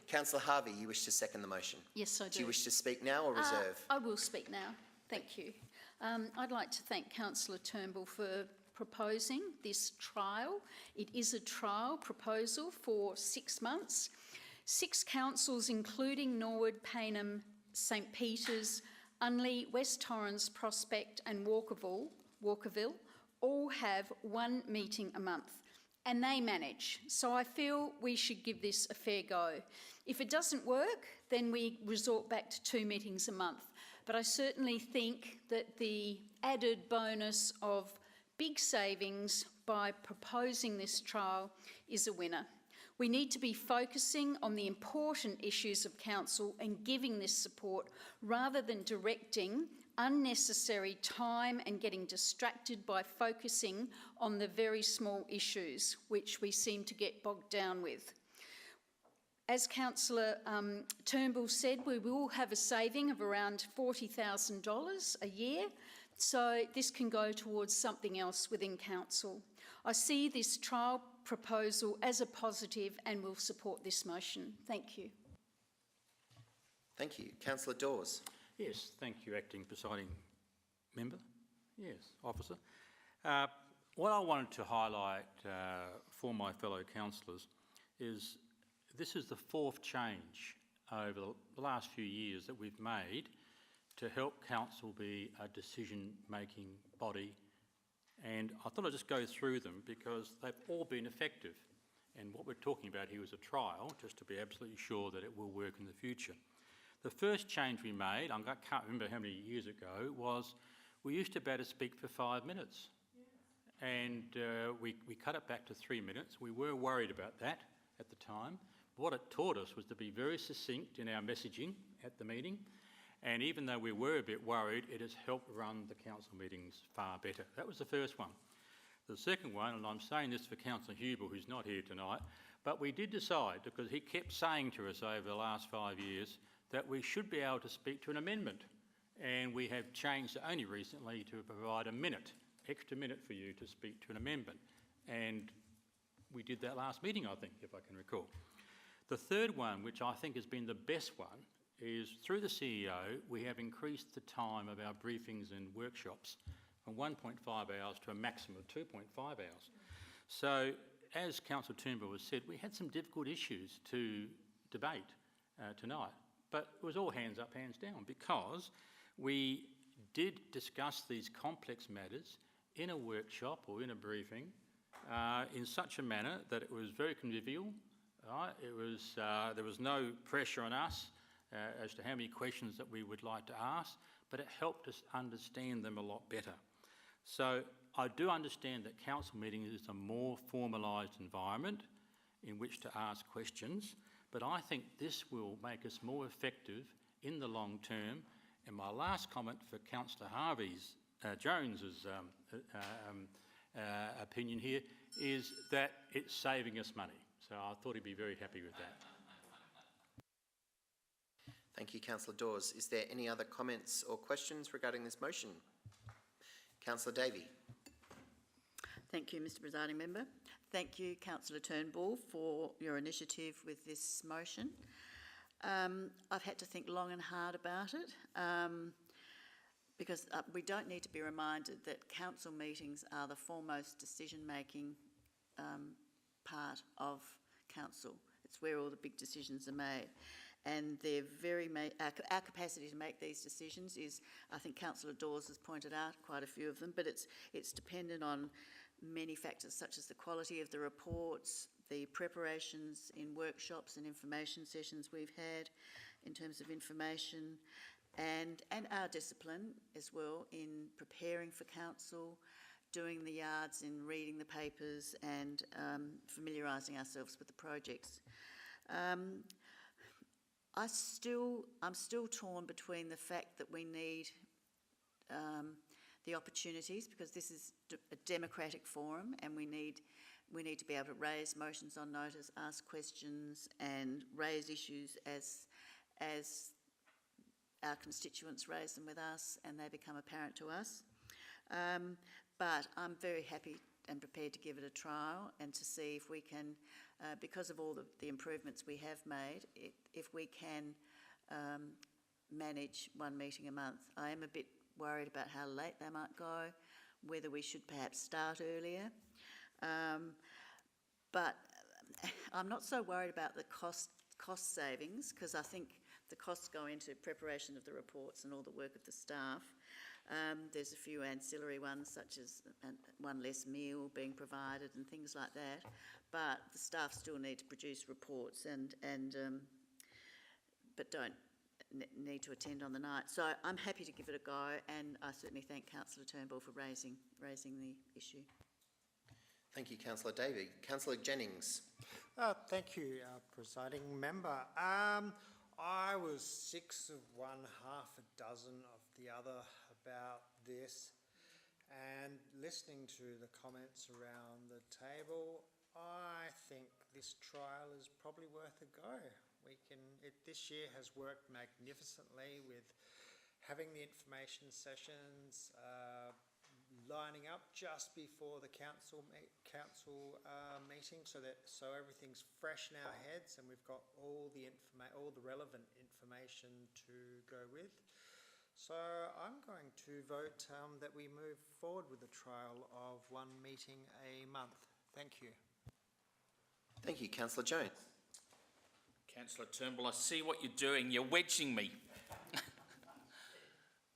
Councillor Harvey, you wish to second the motion? Yes, I do. Do you wish to speak now or reserve? I will speak now. Thank you. I'd like to thank Councillor Turnbull for proposing this trial. It is a trial proposal for 6 months. 6 councils, including Norwood, Payneham, St Peters, Unley, West Torrens, Prospect and Walkerville all have one meeting a month, and they manage. So I feel we should give this a fair go. If it doesn't work, then we resort back to 2 meetings a month. But I certainly think that the added bonus of big savings by proposing this trial is a winner. We need to be focusing on the important issues of council and giving this support rather than directing unnecessary time and getting distracted by focusing on the very small issues which we seem to get bogged down with. As Councillor Turnbull said, we will have a saving of around $40,000 a year, so this can go towards something else within council. I see this trial proposal as a positive and will support this motion. Thank you. Thank you. Councillor Dawes. Yes, thank you, Acting Presiding Member. Yes, Officer. What I wanted to highlight for my fellow councillors is this is the fourth change over the last few years that we've made to help council be a decision-making body, and I thought I'd just go through them because they've all been effective, and what we're talking about here is a trial just to be absolutely sure that it will work in the future. The first change we made, I can't remember how many years ago, was we used to be able to speak for 5 minutes, and we cut it back to 3 minutes. We were worried about that at the time. What it taught us was to be very succinct in our messaging at the meeting, and even though we were a bit worried, it has helped run the council meetings far better. That was the first one. The second one, and I'm saying this for Councillor Hubel, who's not here tonight, but we did decide, because he kept saying to us over the last 5 years, that we should be able to speak to an amendment, and we have changed it only recently to provide a minute, extra minute for you to speak to an amendment, and we did that last meeting, I think, if I can recall. The third one, which I think has been the best one, is through the CEO, we have increased the time of our briefings and workshops from 1.5 hours to a maximum of 2.5 hours. So, as Councillor Turnbull has said, we had some difficult issues to debate tonight, but it was all hands up, hands down, because we did discuss these complex matters in a workshop or in a briefing in such a manner that it was very convivial. Right? There was no pressure on us as to how many questions that we would like to ask, but it helped us understand them a lot better. So I do understand that council meetings is a more formalised environment in which to ask questions, but I think this will make us more effective in the long term. And my last comment for Councillor Jones's opinion here is that it's saving us money. So I thought he'd be very happy with that. Thank you, Councillor Dawes. Is there any other comments or questions regarding this motion? Councillor Davey. Thank you, Mr Presiding Member. Thank you, Councillor Turnbull, for your initiative with this motion. I've had to think long and hard about it because we don't need to be reminded that council meetings are the foremost decision-making part of council. It's where all the big decisions are made. And they're our capacity to make these decisions is, I think Councillor Dawes has pointed out quite a few of them, but it's dependent on many factors such as the quality of the reports, the preparations in workshops and information sessions we've had in terms of information, and our discipline as well in preparing for council, doing the yards in reading the papers and familiarising ourselves with the projects. I'm still torn between the fact that we need the opportunities, because this is a democratic forum and we need to be able to raise motions on notice, ask questions and raise issues as our constituents raise them with us and they become apparent to us. But I'm very happy and prepared to give it a trial and to see if we can, because of all the improvements we have made, if we can manage one meeting a month. I am a bit worried about how late they might go, whether we should perhaps start earlier. But I'm not so worried about the cost savings, because I think the costs go into preparation of the reports and all the work of the staff. There's a few ancillary ones, such as one less meal being provided and things like that. But the staff still need to produce reports but don't need to attend on the night. So I'm happy to give it a go, and I certainly thank Councillor Turnbull for raising the issue. Thank you, Councillor Davey. Councillor Jennings. Thank you, Presiding Member. I was 6 of one, half a dozen of the other about this, and listening to the comments around the table, I think this trial is probably worth a go. This year has worked magnificently with having the information sessions, lining up just before the council meeting, so everything's fresh in our heads, and we've got all the relevant information to go with. So I'm going to vote that we move forward with the trial of one meeting a month. Thank you. Thank you, Councillor Jones. Councillor Turnbull, I see what you're doing. You're wedging me.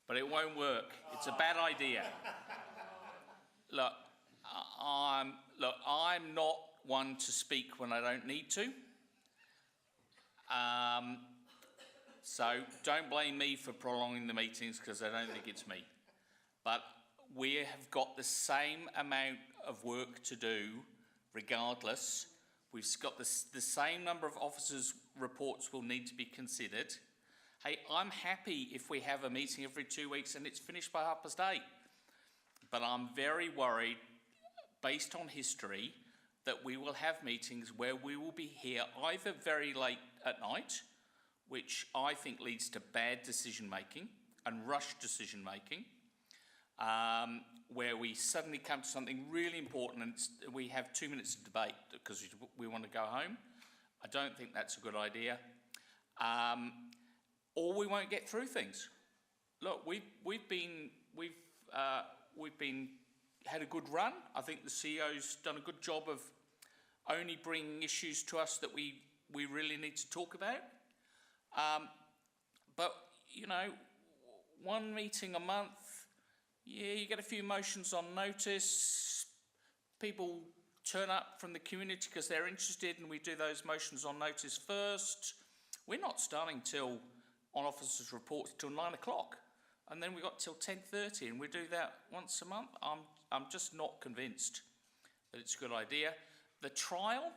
But it won't work. It's a bad idea. Look, I'm not one to speak when I don't need to. So don't blame me for prolonging the meetings, because I don't think it's me. But we have got the same amount of work to do regardless. We've got the same number of officers' reports will need to be considered. Hey, I'm happy if we have a meeting every 2 weeks and it's finished by 8:30. But I'm very worried, based on history, that we will have meetings where we will be here either very late at night, which I think leads to bad decision-making and rushed decision-making, where we suddenly come to something really important and we have 2 minutes of debate because we want to go home. I don't think that's a good idea. Or we won't get through things. Look, we've had a good run. I think the CEO's done a good job of only bringing issues to us that we really need to talk about. But, you know, one meeting a month, yeah, you get a few motions on notice. People turn up from the community because they're interested, and we do those motions on notice first. We're not starting on officers' reports till 9 o'clock. And then we've got till 10:30, and we do that once a month. I'm just not convinced that it's a good idea. The trial,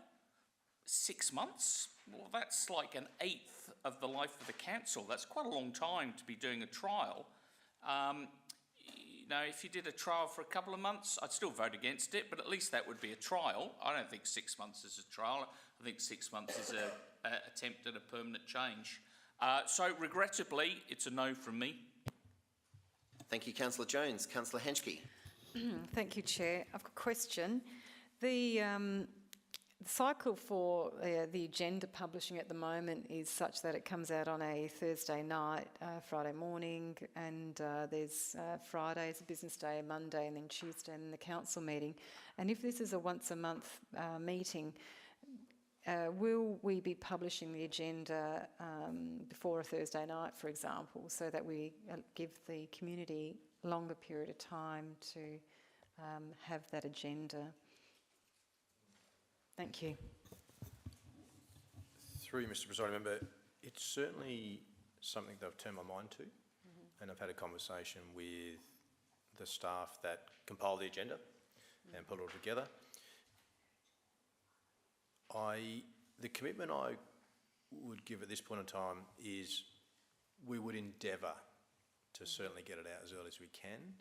6 months? Well, that's like an eighth of the life of the council. That's quite a long time to be doing a trial. You know, if you did a trial for a couple of months, I'd still vote against it, but at least that would be a trial. I don't think 6 months is a trial. I think 6 months is an attempt at a permanent change. So regrettably, it's a no from me. Thank you, Councillor Jones. Councillor Henschke. Thank you, Chair. I've got a question. The cycle for the agenda publishing at the moment is such that it comes out on a Thursday night, Friday morning, and there's Friday's a business day, Monday, and then Tuesday, and the council meeting. And if this is a once-a-month meeting, will we be publishing the agenda before a Thursday night, for example, so that we give the community a longer period of time to have that agenda? Thank you. Through you, Mr. Presiding Member, it's certainly something that I've turned my mind to, and I've had a conversation with the staff that compile the agenda and put it all together. The commitment I would give at this point in time is we would endeavour to certainly get it out as early as we can,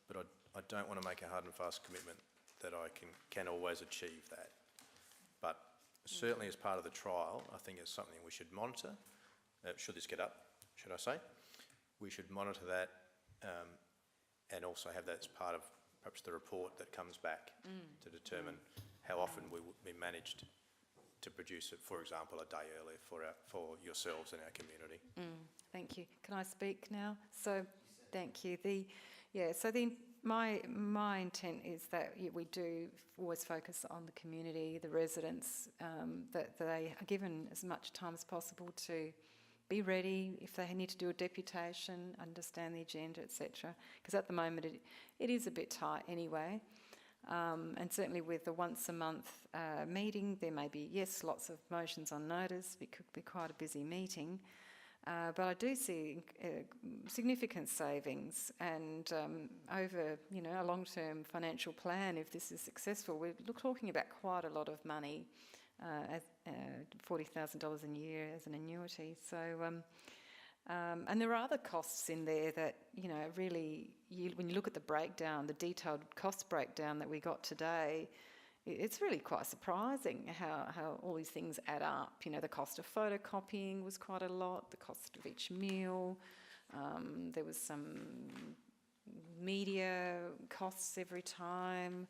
but I don't want to make a hard and fast commitment that I can always achieve that. But certainly as part of the trial, I think it's something we should monitor. Should this get up, should I say? We should monitor that and also have that as part of perhaps the report that comes back to determine how often we managed to produce it, for example, a day earlier for yourselves and our community. Thank you. Can I speak now? So, thank you. My intent is that we do always focus on the community, the residents, that they are given as much time as possible to be ready if they need to do a deputation, understand the agenda, etc. Because at the moment it is a bit tight anyway. And certainly with the once a month meeting, there may be, yes, lots of motions on notice. It could be quite a busy meeting. But I do see significant savings, and over a long-term financial plan, if this is successful, we're talking about quite a lot of money, $40,000 a year as an annuity. So, and there are other costs in there that really, when you look at the breakdown, the detailed cost breakdown that we got today, it's really quite surprising how all these things add up. The cost of photocopying was quite a lot, the cost of each meal, there was some media costs every time.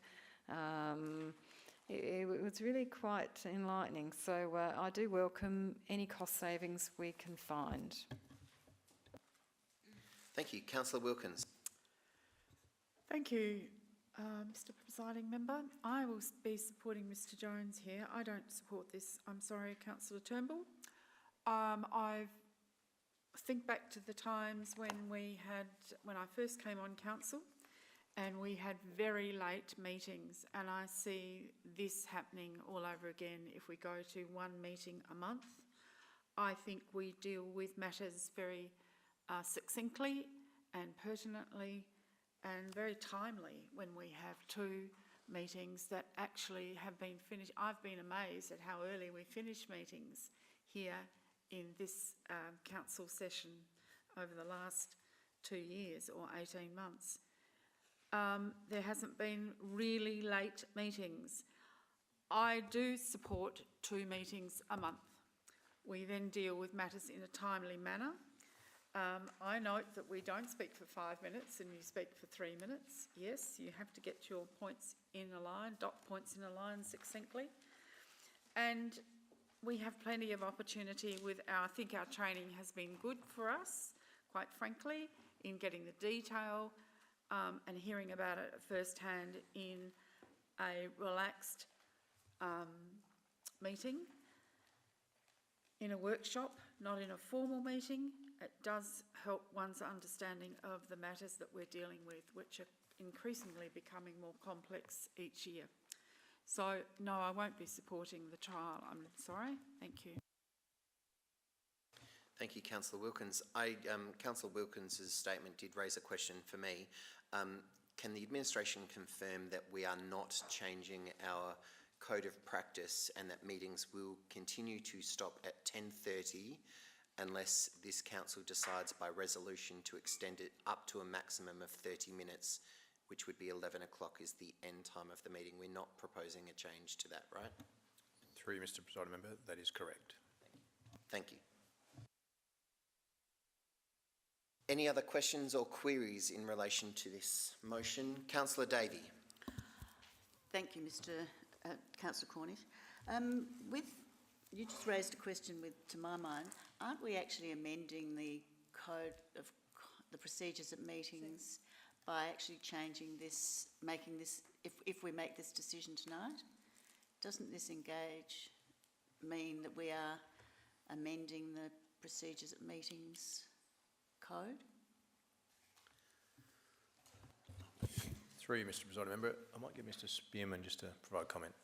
It was really quite enlightening. So I do welcome any cost savings we can find. Thank you. Councillor Wilkins. Thank you, Mr. Presiding Member. I will be supporting Mr. Jones here. I don't support this. I'm sorry, Councillor Turnbull. I think back to the times when I first came on council, and we had very late meetings, and I see this happening all over again if we go to one meeting a month. I think we deal with matters very succinctly and pertinently and very timely when we have two meetings that actually have been finished. I've been amazed at how early we finish meetings here in this council session over the last 2 years or 18 months. There hasn't been really late meetings. I do support 2 meetings a month. We then deal with matters in a timely manner. I note that we don't speak for 5 minutes and you speak for 3 minutes. Yes, you have to get your points in a line, dot points in a line succinctly. And we have plenty of opportunity with I think our training has been good for us, quite frankly, in getting the detail and hearing about it firsthand in a relaxed meeting, in a workshop, not in a formal meeting. It does help one's understanding of the matters that we're dealing with, which are increasingly becoming more complex each year. So, no, I won't be supporting the trial. I'm sorry. Thank you. Thank you, Councillor Wilkins. Councillor Wilkins' statement did raise a question for me. Can the administration confirm that we are not changing our code of practice and that meetings will continue to stop at 10:30 unless this council decides by resolution to extend it up to a maximum of 30 minutes, which would be 11 o'clock is the end time of the meeting? We're not proposing a change to that, right? Through you, Mr. Presiding Member, that is correct. Thank you. Any other questions or queries in relation to this motion? Councillor Davey. Thank you, Councillor Cornish. You just raised a question to my mind. Aren't we actually amending the code of the procedures at meetings by actually changing this, making this, if we make this decision tonight? Doesn't this mean that we are amending the procedures at meetings code? Through you, Mr. Presiding Member, I might get Mr. Spearman just to provide comment.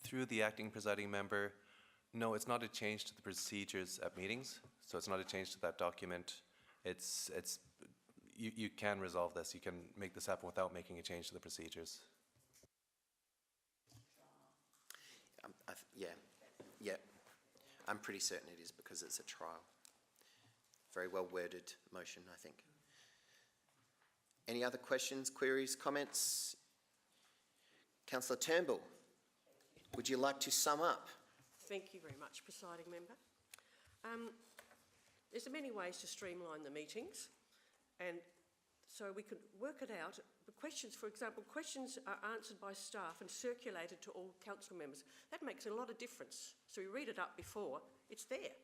Through the acting presiding member, no, it's not a change to the procedures at meetings, so it's not a change to that document. You can resolve this. You can make this happen without making a change to the procedures. Yeah. I'm pretty certain it is because it's a trial. Very well worded motion, I think. Any other questions, queries, comments? Councillor Turnbull, would you like to sum up? Thank you very much, Presiding Member. There's many ways to streamline the meetings, and so we could work it out. The questions, for example, questions are answered by staff and circulated to all council members. That makes a lot of difference. So we read it up before, it's there,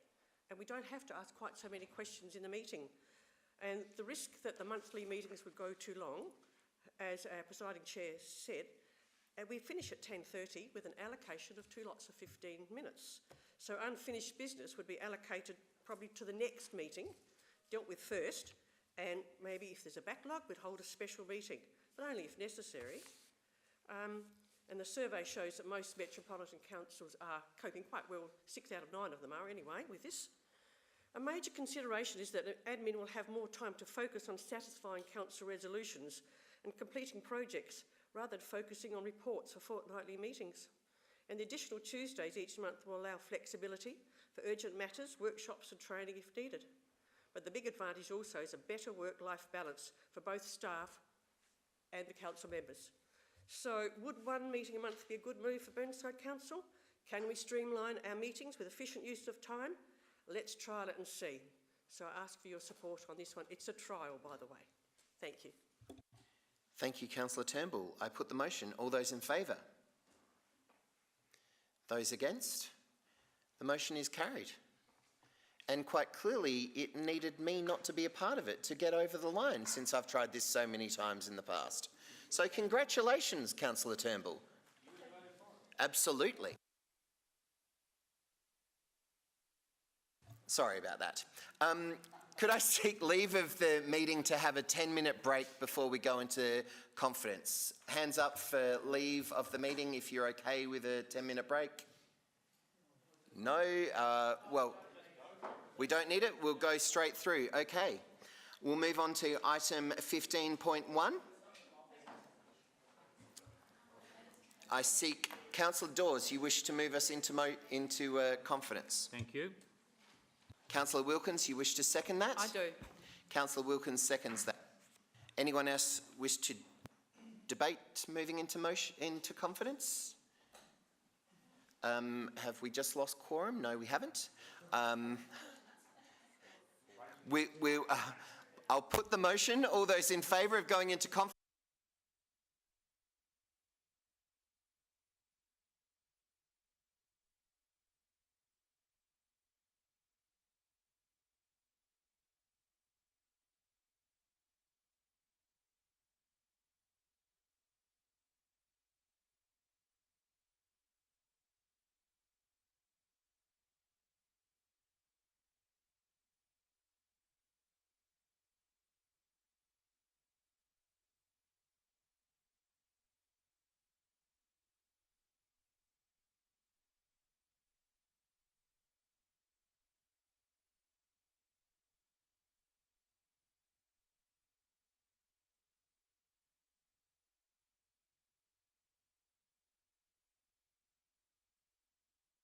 and we don't have to ask quite so many questions in the meeting. And the risk that the monthly meetings would go too long, as our presiding chair said, And we finish at 10:30 with an allocation of 2 lots of 15 minutes. So unfinished business would be allocated probably to the next meeting, dealt with first, and maybe if there's a backlog, we'd hold a special meeting, but only if necessary. And the survey shows that most metropolitan councils are coping quite well, 6 out of 9 of them are anyway, with this. A major consideration is that admin will have more time to focus on satisfying council resolutions and completing projects rather than focusing on reports or fortnightly meetings. And the additional Tuesdays each month will allow flexibility for urgent matters, workshops and training if needed. But the big advantage also is a better work-life balance for both staff and the council members. So would one meeting a month be a good move for Burnside Council? Can we streamline our meetings with efficient use of time? Let's trial it and see. So I ask for your support on this one. It's a trial, by the way. Thank you. Thank you, Councillor Turnbull. I put the motion. All those in favour? Those against? The motion is carried. And quite clearly, it needed me not to be a part of it to get over the line, since I've tried this so many times in the past. So congratulations, Councillor Turnbull. Absolutely. Sorry about that. Could I seek leave of the meeting to have a 10-minute break before we go into confidence? Hands up for leave of the meeting if you're okay with a 10-minute break. No? Well, we don't need it. We'll go straight through. Okay. We'll move on to item 15.1. I seek Councillor Dawes. You wish to move us into confidence. Thank you. Councillor Wilkins, you wish to second that? I do. Councillor Wilkins seconds that. Anyone else wish to debate moving into confidence? Have we just lost quorum? No, we haven't. I'll put the motion. All those in favour of going into confidence?